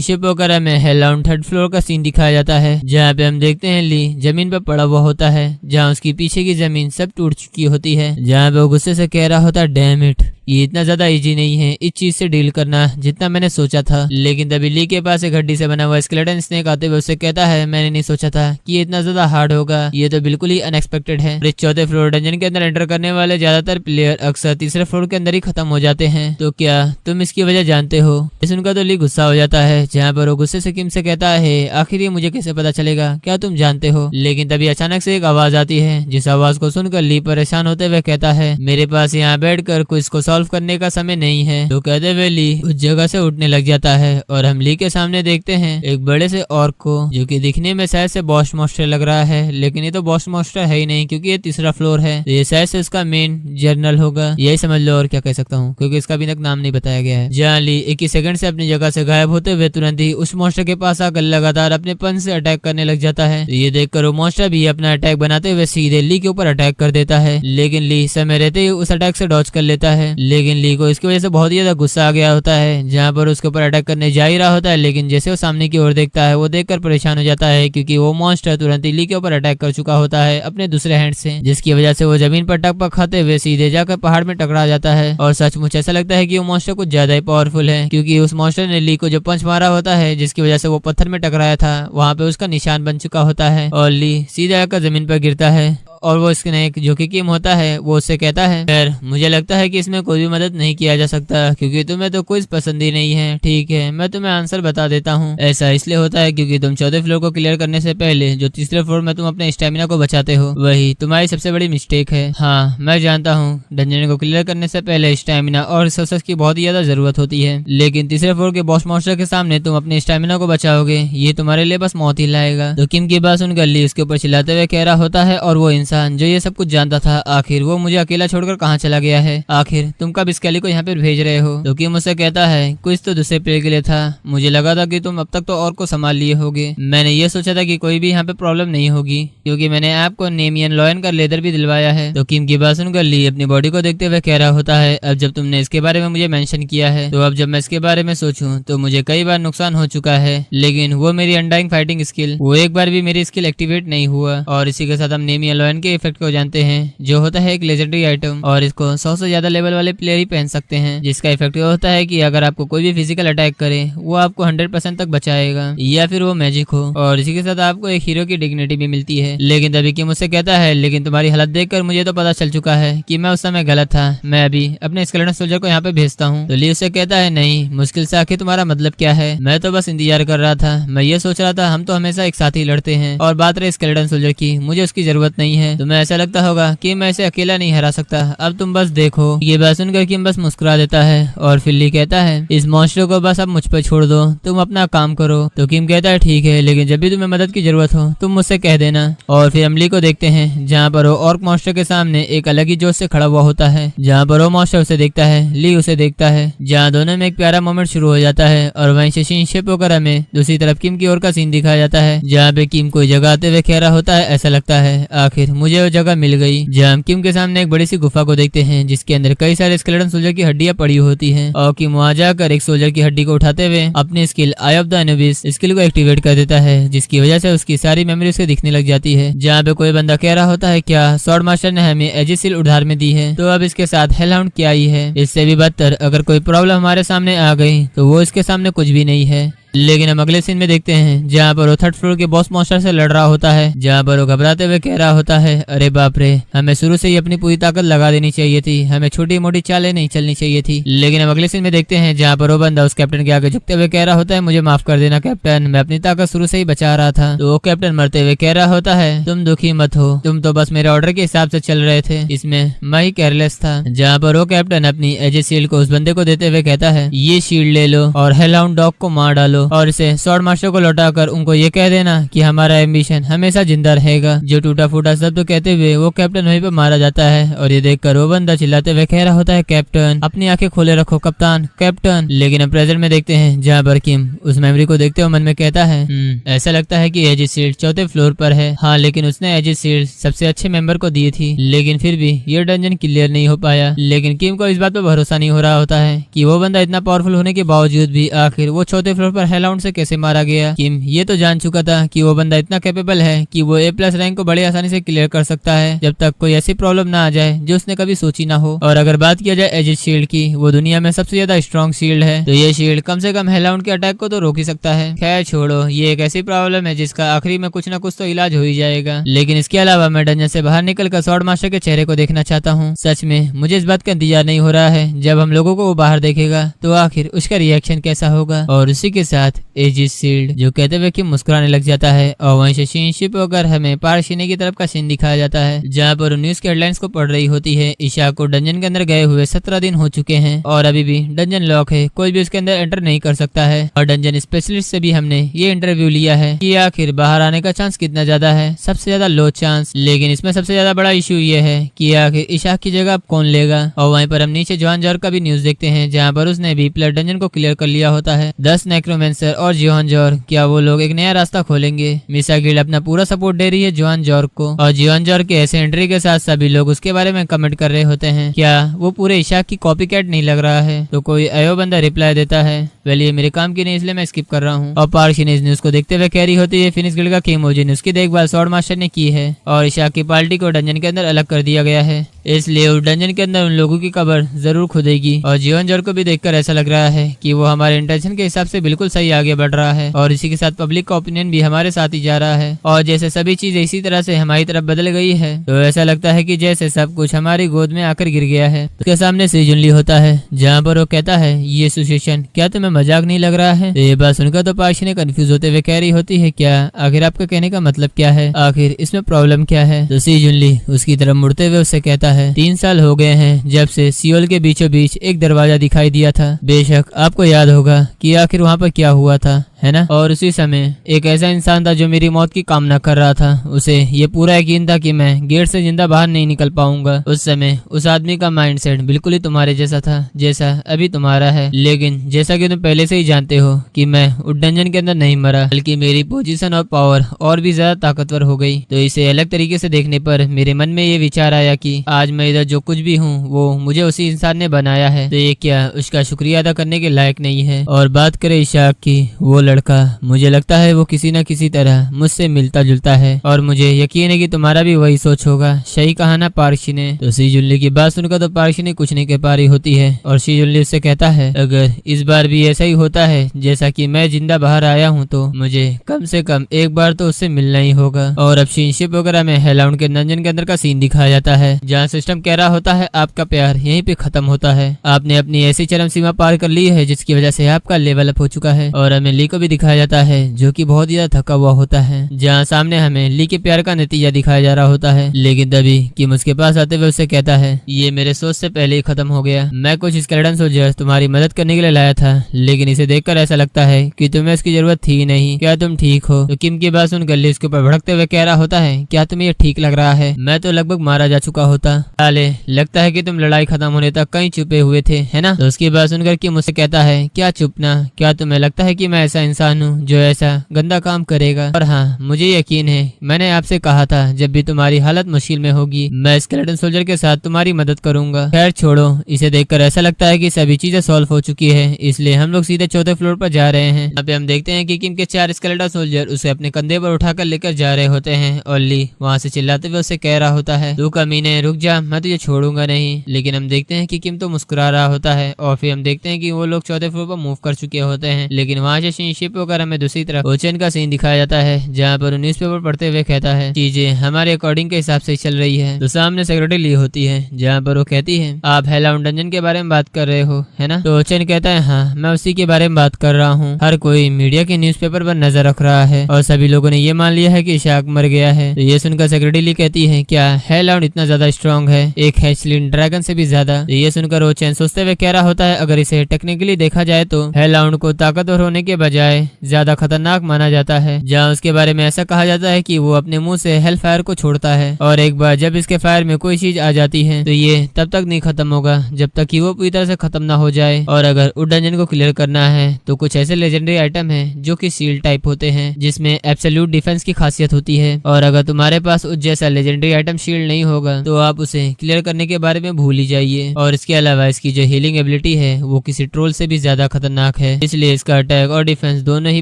शिप वगैरह में हेलाउन 3rd फ्लोर का सीन दिखाया जाता है, जहाँ पे हम देखते हैं ली जमीन पर पड़ा हुआ होता है, जहाँ उसकी पीछे की जमीन सब टूट चुकी होती है, जहाँ पे वो गुस्से से कह रहा होता है डैम इट, ये इतना ज्यादा इजी नहीं है इस चीज से डील करना जितना मैंने सोचा था। लेकिन तभी ली के पास एक हड्डी से बना हुआ स्केलेटन स्नेक आते हुए उससे कहता है मैंने नहीं सोचा था कि ये इतना ज्यादा हार्ड होगा, ये तो बिल्कुल ही अनएक्सपेक्टेड है। इस 4थे फ्लोर डंजन के अंदर एंटर करने वाले ज्यादातर प्लेयर अक्सर 3रे फ्लोर के अंदर ही खत्म हो जाते हैं, तो क्या तुम इसकी वजह जानते हो? सुनकर तो ली गुस्सा हो जाता है, जहाँ पर वो गुस्से से किम से कहता है आखिर ये मुझे कैसे पता चलेगा, क्या तुम जानते हो? लेकिन तभी अचानक से एक आवाज आती है, जिस आवाज को सुनकर ली परेशान होते हुए कहता है मेरे पास यहाँ बैठकर क्विज को सॉल्व करने का समय नहीं है। तो कहते हुए ली उस जगह से उठने लग जाता है और हम ली के सामने देखते हैं एक बड़े से ऑर्क को, जो कि दिखने में शायद से बॉस मॉन्स्टर लग रहा है, लेकिन ये तो बॉस मॉन्स्टर है ही नहीं क्योंकि ये 3रा फ्लोर है, तो ये शायद से उसका मेन जर्नल होगा, यही समझ लो और क्या कह सकता हूँ क्योंकि इसका अभी तक नाम नहीं बताया गया है। जहाँ ली 21 सेकंड से अपनी जगह से गायब होते हुए तुरंत ही उस मॉन्स्टर के पास आकर लगातार अपने पंच से अटैक करने लग जाता है। तो ये देखकर वो मॉन्स्टर भी अपना अटैक बनाते हुए सीधे ली के ऊपर अटैक कर देता है, लेकिन ली समय रहते ही उस अटैक से डॉज कर लेता है। लेकिन ली को इसकी वजह से बहुत ही ज्यादा गुस्सा आ गया होता है, जहाँ पर उसके ऊपर अटैक करने जा ही रहा होता है, लेकिन जैसे वो सामने की ओर देखता है वो देखकर परेशान हो जाता है क्योंकि वो मॉन्स्टर तुरंत ही ली के ऊपर अटैक कर चुका होता है अपने दूसरे हैंड से, जिसकी वजह से वो जमीन पर टकपक खाते हुए सीधे जाकर पहाड़ में टकरा जाता है। और सचमुच ऐसा लगता है कि वो मॉन्स्टर कुछ ज्यादा ही पावरफुल है, क्योंकि उस मॉन्स्टर ने ली को जो पंच मारा होता है जिसकी वजह से वो पत्थर में टकराया था, वहाँ पे उसका निशान बन चुका होता है और ली सीधे आकर जमीन पर गिरता है। और वो स्नेक जो कि किम होता है वो उससे कहता है यार मुझे लगता है कि इसमें कोई भी मदद नहीं किया जा सकता क्योंकि तुम्हें तो कुछ पसंद ही नहीं है। ठीक है मैं तुम्हें आंसर बता देता हूँ, ऐसा इसलिए होता है क्योंकि तुम 4थे फ्लोर को क्लियर करने से पहले जो 3रे फ्लोर में तुम अपने स्टेमिना को बचाते हो वही तुम्हारी सबसे बड़ी मिस्टेक है। हाँ मैं जानता हूँ डंजन को क्लियर करने से पहले स्टेमिना और रिसोर्सेस की बहुत ही ज्यादा जरूरत होती है, लेकिन 3रे फ्लोर के बॉस मॉन्स्टर के सामने तुम अपने स्टेमिना को बचाओगे ये तुम्हारे लिए बस मौत ही लाएगा। तो किम की बात सुनकर ली उसके ऊपर चिल्लाते हुए कह रहा होता है और वो इंसान जो ये सब कुछ जानता था आखिर वो मुझे अकेला छोड़कर कहाँ चला गया है, आखिर तुम कब स्केली को यहाँ पे भेज रहे हो? तो किम मुझसे कहता है कुछ तो दूसरे प्लेयर के लिए था, मुझे लगा था कि तुम अब तक तो और को संभाल लिए होगे, मैंने ये सोचा था कि कोई भी यहाँ पे प्रॉब्लम नहीं होगी क्योंकि मैंने आपको नेमियन लॉयन का लेदर भी दिलवाया है। तो किम की बात सुनकर ली अपनी बॉडी को देखते हुए कह रहा होता है अब जब तुमने इसके बारे में मुझे मेंशन किया है तो अब जब मैं इसके बारे में सोचूं तो मुझे कई बार नुकसान हो चुका है, लेकिन वो मेरी अनडाइंग फाइटिंग स्किल वो एक बार भी मेरी स्किल एक्टिवेट नहीं हुआ। और इसी के साथ हम नेमियन लॉयन के इफेक्ट को जानते हैं जो होता है एक लेजेंडरी आइटम और इसको 100 से ज्यादा लेवल वाले प्लेयर ही पहन सकते हैं, जिसका इफेक्ट होता है कि अगर आपको कोई भी फिजिकल अटैक करे वो आपको 100% तक बचाएगा या फिर वो मैजिक हो। और इसी के साथ आपको एक हीरो की डिग्निटी भी मिलती है। लेकिन तभी कि मुझसे कहता है लेकिन तुम्हारी हालत देखकर मुझे तो पता चल चुका है कि मैं उस समय गलत था, मैं अभी अपने स्केलेटन सोल्जर को यहाँ पे भेजता हूँ। तो ली उससे कहता है नहीं मुश्किल से आखिर तुम्हारा मतलब क्या है, मैं तो बस इंतजार कर रहा था, मैं ये सोच रहा था हम तो हमेशा एक साथ ही लड़ते हैं और बात रही स्केलेटन सोल्जर की मुझे उसकी जरूरत नहीं है, तुम्हें ऐसा लगता होगा कि मैं इसे अकेला नहीं हरा सकता, अब तुम बस देखो। ये बात सुनकर किम बस मुस्कुरा देता है और फिर ली कहता है इस मॉन्स्टर को बस अब मुझ पर छोड़ दो, तुम अपना काम करो। तो किम कहता है ठीक है लेकिन जब भी तुम्हें मदद की जरूरत हो तुम मुझसे कह देना। और फिर हम ली को देखते हैं जहाँ पर वो ऑर्क मॉन्स्टर के सामने एक अलग ही जोश से खड़ा हुआ होता है, जहाँ पर वो मॉन्स्टर उसे देखता है ली उसे देखता है, जहाँ दोनों में एक प्यारा मोमेंट शुरू हो जाता है। और वहीं से शिप वगैरह में दूसरी तरफ किम की ओर का सीन दिखाया जाता है, जहाँ पे किम कोई जगह आते हुए कह रहा होता है ऐसा लगता है आखिर मुझे वो जगह मिल गई। जहाँ हम किम के सामने एक बड़ी सी गुफा को देखते हैं जिसके अंदर कई सारे स्केलेटन सोल्जर की हड्डियां पड़ी होती हैं और किम वहां जाकर एक सोल्जर की हड्डी को उठाते हुए अपनी skill I of the Anubis skill को एक्टिवेट कर देता है, जिसकी वजह से उसकी सारी मेमोरी उसे दिखने लग जाती है। जहाँ पे कोई बंदा कह रहा होता है क्या स्वॉर्ड मास्टर ने हमें एजिसिल उधार में दी है, तो अब इसके साथ हेलहाउंड क्या ही है, इससे भी बदतर अगर कोई प्रॉब्लम हमारे सामने आ गई तो वो इसके सामने कुछ भी नहीं है। लेकिन हम अगले सीन में देखते हैं जहाँ पर वो थर्ड फ्लोर के बॉस मॉन्स्टर से लड़ रहा होता है, जहाँ पर वो घबराते हुए कह रहा होता है, अरे बाप रे, हमें शुरू से ही अपनी पूरी ताकत लगा देनी चाहिए थी, हमें छोटी मोटी चालें नहीं चलनी चाहिए थी। लेकिन हम अगले सीन में देखते हैं जहाँ पर वो बंदा उस कैप्टन के आगे झुकते हुए कह रहा होता है, मुझे माफ कर देना कैप्टन, मैं अपनी ताकत शुरू से ही बचा रहा था। तो वो कैप्टन मरते हुए कह रहा होता है, तुम दुखी मत हो, तुम तो बस मेरे ऑर्डर के हिसाब से चल रहे थे, इसमें मैं ही केयरलेस था। जहाँ पर वो कैप्टन अपनी एजेस शील्ड को उस बंदे को देते हुए कहता है, ये शील्ड ले लो और हेलहाउंड डॉग को मार डालो और इसे स्वॉर्ड मास्टर को लौटाकर उनको ये कह देना कि हमारा एम्बिशन हमेशा जिंदा रहेगा। जो टूटा फूटा शब्द कहते हुए वो कैप्टन वहीं पे मारा जाता है और ये देखकर वो बंदा चिल्लाते हुए कह रहा होता है, कैप्टन अपनी आंखें खोले रखो कप्तान, कैप्टन। लेकिन हम प्रेजेंट में देखते हैं जहाँ पर किम उस मेमोरी को देखते हुए मन में कहता है, ऐसा लगता है कि एजिस शील्ड चौथे फ्लोर पर है। हाँ, लेकिन उसने एजिस शील्ड सबसे अच्छे मेंबर को दी थी, लेकिन फिर भी ये डंजन क्लियर नहीं हो पाया। लेकिन किम को इस बात पर भरोसा नहीं हो रहा होता है कि वो बंदा इतना पावरफुल होने के बावजूद भी आखिर वो चौथे फ्लोर पर हेलहाउंड से कैसे मारा गया। किम ये तो जान चुका था कि वो बंदा इतना कैपेबल है कि वो A+ रैंक को बड़े आसानी से क्लियर कर सकता है, जब तक कोई ऐसी प्रॉब्लम ना आ जाए जो उसने कभी सोची ना हो। और अगर बात किया जाए एजिस शील्ड की, वो दुनिया में सबसे ज्यादा स्ट्रॉन्ग शील्ड है, तो ये शील्ड कम से कम हेलहाउंड के अटैक को तो रोक ही सकता है। खैर छोड़ो, ये एक ऐसी प्रॉब्लम है जिसका आखिरी में कुछ न कुछ तो इलाज हो ही जाएगा। लेकिन इसके अलावा मैं डंजन से बाहर निकलकर स्वॉर्ड मास्टर के चेहरे को देखना चाहता हूँ। सच में मुझे इस बात का इंतजार नहीं हो रहा है, जब हम लोगों को वो बाहर देखेगा तो आखिर उसका रिएक्शन कैसा होगा। और उसी के साथ एजिस शील्ड जो कहते हुए कि मुस्कुराने लग जाता है और वहीं से शिप होकर हमें पारशीने की तरफ का सीन दिखाया जाता है, जहाँ पर न्यूज के हेडलाइंस को पढ़ रही होती है। ईशा को डंजन के अंदर गए हुए 17 दिन हो चुके हैं और अभी भी डंजन लॉक है, कोई भी उसके अंदर एंटर नहीं कर सकता है। और डंजन स्पेशलिस्ट से भी हमने ये इंटरव्यू लिया है कि आखिर बाहर आने का चांस कितना ज्यादा है, सबसे ज्यादा लो चांस। लेकिन इसमें सबसे ज्यादा बड़ा इशू ये है कि आखिर ईशा की जगह कौन लेगा। और वहीं पर हम नीचे जोहान जॉर्ग का भी न्यूज देखते हैं, जहाँ पर उसने भी प्लेयर डंजन को क्लियर कर लिया होता है। 10 नेक्रोमेंसर और जोहान जॉर्ग, क्या वो लोग एक नया रास्ता खोलेंगे। मिसा गिल्ड अपना पूरा सपोर्ट दे रही है जोहान जॉर्ग को, और जोहान जॉर्ग के ऐसे एंट्री के साथ सभी लोग उसके बारे में कमेंट कर रहे होते हैं, क्या वो पूरे ईशा की कॉपी कैट नहीं लग रहा है। तो कोई अयो बंदा रिप्लाई देता है, वेल ये मेरे काम की नहीं इसलिए मैं स्किप कर रहा हूँ। और पारशी ने इस न्यूज को देखते हुए कह रही होती है, फिनिश गिल्ड का किम ओजिन उसकी देखभाल स्वॉर्ड मास्टर ने की है और ईशा की पार्टी को डंजन के अंदर अलग कर दिया गया है, इसलिए उस डंजन के अंदर उन लोगों की कब्र जरूर खुदेगी। और जोहान जॉर्ग को भी देखकर ऐसा लग रहा है कि वो हमारे इंटेंशन के हिसाब से बिल्कुल सही आगे बढ़ रहा है और इसी के साथ पब्लिक का ओपिनियन भी हमारे साथ ही जा रहा है। और जैसे सभी चीजें इसी तरह से हमारी तरफ बदल गई है, तो ऐसा लगता है कि जैसे सब कुछ हमारी गोद में आकर गिर गया है। उसके सामने से जुनली होता है, जहाँ पर वो कहता है, ये सिचुएशन क्या तुम्हें मजाक नहीं लग रहा है। तो ये बात सुनकर तो पारशी ने कंफ्यूज होते हुए कह रही होती है, क्या आखिर आपका कहने का मतलब क्या है, आखिर इसमें प्रॉब्लम क्या है। तो सी जुनली उसकी तरफ मुड़ते हुए उससे कहता है, 3 साल हो गए हैं जब से सियोल के बीचों बीच एक दरवाजा दिखाई दिया था, बेशक आपको याद होगा कि आखिर वहाँ पर क्या हुआ था, है ना। और उसी समय एक ऐसा इंसान था जो मेरी मौत की कामना कर रहा था, उसे ये पूरा यकीन था कि मैं गेट से जिंदा बाहर नहीं निकल पाऊंगा। उस समय उस आदमी का माइंडसेट बिल्कुल ही तुम्हारे जैसा था जैसा अभी तुम्हारा है, लेकिन जैसा कि तुम पहले से ही जानते हो कि मैं उस डंजन के अंदर नहीं मरा, बल्कि मेरी पोजीशन और पावर और भी ज्यादा ताकतवर हो गई। तो इसे अलग तरीके से देखने पर मेरे मन में ये विचार आया कि आज मैं इधर जो कुछ भी हूँ वो मुझे उसी इंसान ने बनाया है, तो ये क्या उसका शुक्रिया अदा करने के लायक नहीं है। और बात करें इशाक की, वो लड़का मुझे लगता है वो किसी न किसी तरह मुझसे मिलता जुलता है और मुझे यकीन है कि तुम्हारा भी वही सोच होगा। सही कहा ना पारशी ने। तो सी जुल्ली की बात सुनकर तो पारशी ने कुछ नहीं कह पा रही होती है और सी जुल्ली उससे कहता है, अगर इस बार भी ऐसा ही होता है जैसा कि मैं जिंदा बाहर आया हूँ, तो मुझे कम से कम एक बार तो उससे मिलना ही होगा। और अब शिप वगैरह में हेलहाउंड के डंजन के अंदर का सीन दिखाया जाता है, जहाँ सिस्टम कह रहा होता है आपका प्यार यहीं पे खत्म होता है, आपने अपनी ऐसी चरम सीमा पार कर ली है जिसकी वजह से आपका लेवल अप हो चुका है। और हमें ली को भी दिखाया जाता है जो कि बहुत ज्यादा थका हुआ होता है, जहाँ सामने हमें ली के प्यार का नतीजा दिखाया जा रहा होता है। लेकिन तभी किम उसके पास आते हुए उससे कहता है, ये मेरे सोच से पहले ही खत्म हो गया, मैं कुछ स्केलेटन सोल्जर्स तुम्हारी मदद करने के लिए लाया था, लेकिन इसे देखकर ऐसा लगता है कि तुम्हें इसकी जरूरत थी नहीं, क्या तुम ठीक हो। तो किम की बात सुनकर ली उसके ऊपर भड़कते हुए कह रहा होता है, क्या तुम्हें ये ठीक लग रहा है, मैं तो लगभग मारा जा चुका होता, साले लगता है कि तुम लड़ाई खत्म होने तक कहीं छुपे हुए थे, है ना। तो उसकी बात सुनकर किम मुझसे कहता है, क्या चुपना, क्या तुम्हें लगता है कि मैं ऐसा इंसान हूँ जो ऐसा गंदा काम करेगा। और हाँ, मुझे यकीन है, मैंने आपसे कहा था जब भी तुम्हारी हालत मुश्किल में होगी मैं स्केलेटन सोल्जर के साथ तुम्हारी मदद करूंगा। खैर छोड़ो, इसे देखकर ऐसा लगता है कि सभी चीजें सॉल्व हो चुकी है, इसलिए हम लोग सीधे चौथे फ्लोर पर जा रहे हैं। यहाँ पे हम देखते हैं कि किम के 4 स्केलेटन सोल्जर उसे अपने कंधे पर उठाकर लेकर जा रहे होते हैं और ली वहाँ से चिल्लाते हुए उसे कह रहा होता है, तू कमीने रुक जा, मैं तुझे छोड़ूंगा नहीं। लेकिन हम देखते हैं कि किम तो मुस्कुरा रहा होता है और फिर हम देखते हैं कि वो लोग चौथे फ्लोर पर मूव कर चुके होते हैं, लेकिन वहाँ से शिप होकर हमें दूसरी तरफ ओचन का सीन दिखाया जाता है, जहाँ पर न्यूज़पेपर पढ़ते हुए कहता है चीजें हमारे अकॉर्डिंग के हिसाब से चल रही है। तो सामने सेक्रेटरी ली होती है, जहाँ पर वो कहती है आप हेलहाउंड डंजन के बारे में बात कर रहे हो, है ना? तो ओचन कहता है हाँ, मैं उसी के बारे में बात कर रहा हूँ। हर कोई मीडिया के न्यूज़पेपर पर नजर रख रहा है और सभी लोगों ने ये मान लिया है कि शार्क मर गया है। तो ये सुनकर सेक्रेटरी ली कहती है क्या हेलहाउंड इतना ज्यादा स्ट्रॉन्ग है, एक हैचलिन ड्रैगन से भी ज्यादा? तो ये सुनकर ओचन सोचते हुए कह रहा होता है अगर इसे टेक्निकली देखा जाए तो हेलहाउंड को ताकतवर होने के बजाय ज्यादा खतरनाक माना जाता है, जहाँ उसके बारे में ऐसा कहा जाता है कि वो अपने मुंह से हेल फायर को छोड़ता है और एक बार जब इसके फायर में कोई चीज आ जाती है तो ये तब तक नहीं खत्म होगा जब तक कि वो पूरी तरह से खत्म ना हो जाए। और अगर उस डंजन को क्लियर करना है तो कुछ ऐसे लेजेंडरी आइटम है जो कि सील टाइप होते हैं, जिसमें एब्सोल्यूट डिफेंस की खासियत होती है। और अगर तुम्हारे पास उस जैसा लेजेंडरी आइटम शील्ड नहीं होगा तो आप उसे क्लियर करने के बारे में भूल ही जाइए। और इसके अलावा इसकी जो हीलिंग एबिलिटी है वो किसी ट्रोल से भी ज्यादा खतरनाक है, इसलिए इसका अटैक और डिफेंस दोनों ही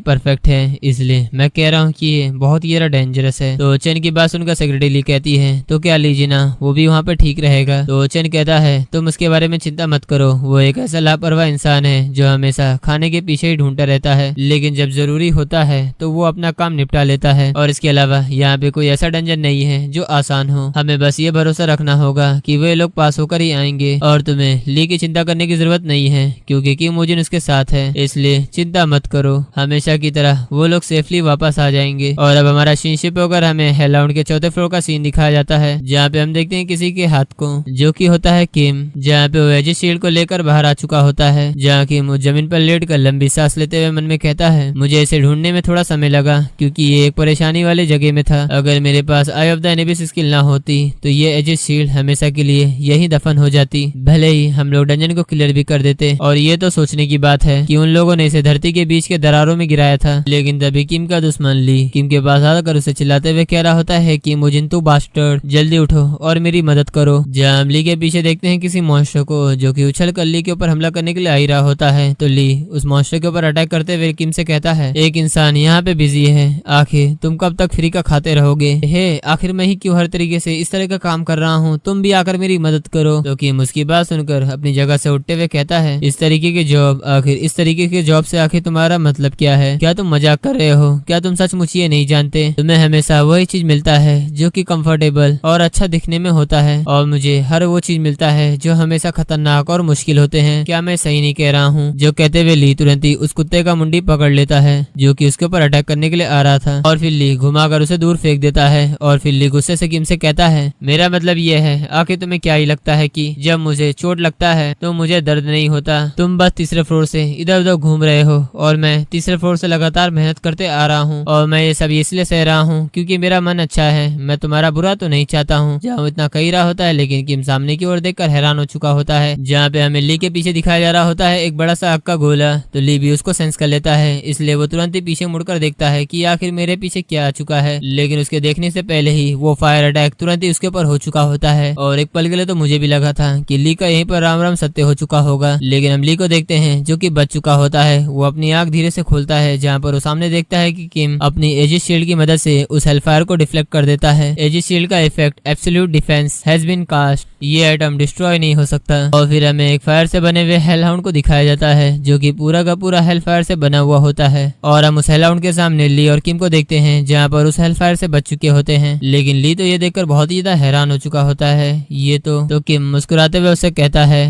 परफेक्ट है। इसलिए मैं कह रहा हूँ कि ये बहुत ही डेंजरस है। तो ओचन की बात सुनकर सेक्रेटरी ली कहती है तो क्या लीजिना वो भी वहाँ पे ठीक रहेगा? तो ओचन कहता है तुम उसके बारे में चिंता मत करो, वो एक ऐसा लापरवाह इंसान है जो हमेशा खाने के पीछे ही ढूंढता रहता है, लेकिन जब जरूरी होता है तो वो अपना काम निपटा लेता है। और इसके अलावा यहाँ पे कोई ऐसा डंजन नहीं है जो आसान हो, हमें बस ये भरोसा रखना होगा कि वे लोग पास होकर ही आएंगे और तुम्हें ली की चिंता करने की जरूरत नहीं है क्योंकि किम मुजिन उसके साथ है, इसलिए चिंता मत करो, हमेशा की तरह वो लोग सेफली वापस आ जाएंगे। और अब हमारा शिप होकर हमें हेलहाउंड के चौथे फ्लोर का सीन दिखाया जाता है, जहाँ पे हम देखते हैं किसी के हाथ को जो कि होता है किम, जहाँ पे वो एजिस शील्ड को लेकर बाहर आ चुका होता है, जहाँ की वो जमीन पर लेट कर लंबी सांस लेते हुए मन में कहता है मुझे इसे ढूंढने में थोड़ा समय लगा क्योंकि ये एक परेशानी वाली जगह में था, अगर मेरे पास आई ऑफ द एनिबिस स्किल ना होती तो ये एजिस शील्ड हमेशा के लिए यही दफन हो जाती, भले ही हम लोग डंजन को क्लियर भी कर देते। और ये तो सोचने की बात है कि उन लोगों ने इसे धरती के बीच के दरारों में गिराया था, लेकिन तभी किम का दुश्मन ली किम के पास आकर उसे चिल्लाते हुए कह रहा होता है कि मुजिन तू बास्टर्ड जल्दी उठो और मेरी मदद करो। जहाँ हम ली के पीछे देखते हैं किसी मॉन्स्टर को जो कि उछल कर ली के ऊपर हमला करने के लिए आ ही रहा होता है। तो ली उस मॉन्स्टर के ऊपर अटैक करते हुए किम से कहता है एक इंसान यहाँ पे बिजी है, आखिर तुम कब तक फ्री का खाते रहोगे? हे आखिर मैं ही क्यों हर तरीके से इस तरह का काम कर रहा हूँ, तुम भी आकर मेरी मदद करो। तो किम उसकी बात सुनकर अपनी जगह से उठते हुए कहता है इस तरीके की जॉब, आखिर इस तरीके की जॉब से आखिर तुम्हारा मतलब क्या है? क्या तुम मजाक कर रहे हो? क्या तुम सचमुच ये नहीं जानते तुम्हें हमेशा वही चीज मिलता है जो कि कंफर्टेबल और अच्छा दिखने में होता है, और मुझे हर वो चीज मिलता है जो हमेशा खतरनाक और मुश्किल होते हैं। क्या मैं सही नहीं कह रहा हूँ? जो कहते हुए ली तुरंत ही उस कुत्ते का मुंडी पकड़ लेता है जो कि उसके ऊपर अटैक करने के लिए आ रहा था, और फिर ली घुमाकर उसे दूर फेंक देता है। और फिर ली गुस्से से किम से कहता है मेरा मतलब ये है, आखिर तुम्हें क्या ही लगता है कि जब मुझे चोट लगता है तो मुझे दर्द नहीं होता? तुम बस तीसरे फ्लोर से इधर उधर घूम रहे हो और मैं तीसरे फ्लोर से लगातार मेहनत करते आ रहा हूँ, और मैं ये सब इसलिए सह रहा हूँ क्योंकि मेरा मन अच्छा है, मैं तुम्हारा बुरा तो नहीं चाहता हूँ। जहाँ इतना कही रहा होता है लेकिन किम सामने की ओर देखकर हैरान हो चुका होता है, जहाँ पे हमें ली के पीछे दिखाया जा रहा होता है एक बड़ा सा आग का गोला। तो ली भी उसको सेंस कर लेता है, इसलिए वो तुरंत ही पीछे मुड़कर देखता है कि आखिर मेरे पीछे क्या आ चुका है, लेकिन उसके देखने से पहले ही वो फायर अटैक तुरंत ही उसके ऊपर हो चुका होता है। और एक पल के लिए तो मुझे भी लगा था कि ली का यहीं पर राम राम सत्य हो चुका होगा, लेकिन हम ली को देखते हैं जो कि बच चुका होता है। वो अपनी आंख धीरे से खोलता है, जहाँ पर वो सामने देखता है कि किम अपनी एजिस शील्ड की मदद से उस हेलफायर को डिफ्लेक्ट कर देता है। एजिस शील्ड का effect absolute defence has been cast, ये आइटम डिस्ट्रॉय नहीं हो सकता। और फिर हमें एक फायर से बने हुए हेलहाउंड को दिखाया जाता है जो कि पूरा का पूरा हेलफायर से बना हुआ होता है, और हम उस हेलहाउंड के सामने ली और किम को देखते हैं जहाँ पर उस हेलफायर से बच चुके होते हैं। लेकिन ली तो ये देखकर बहुत ही ज्यादा हैरान हो चुका होता है। ये तो किम मुस्कुराते हुए उससे कहता है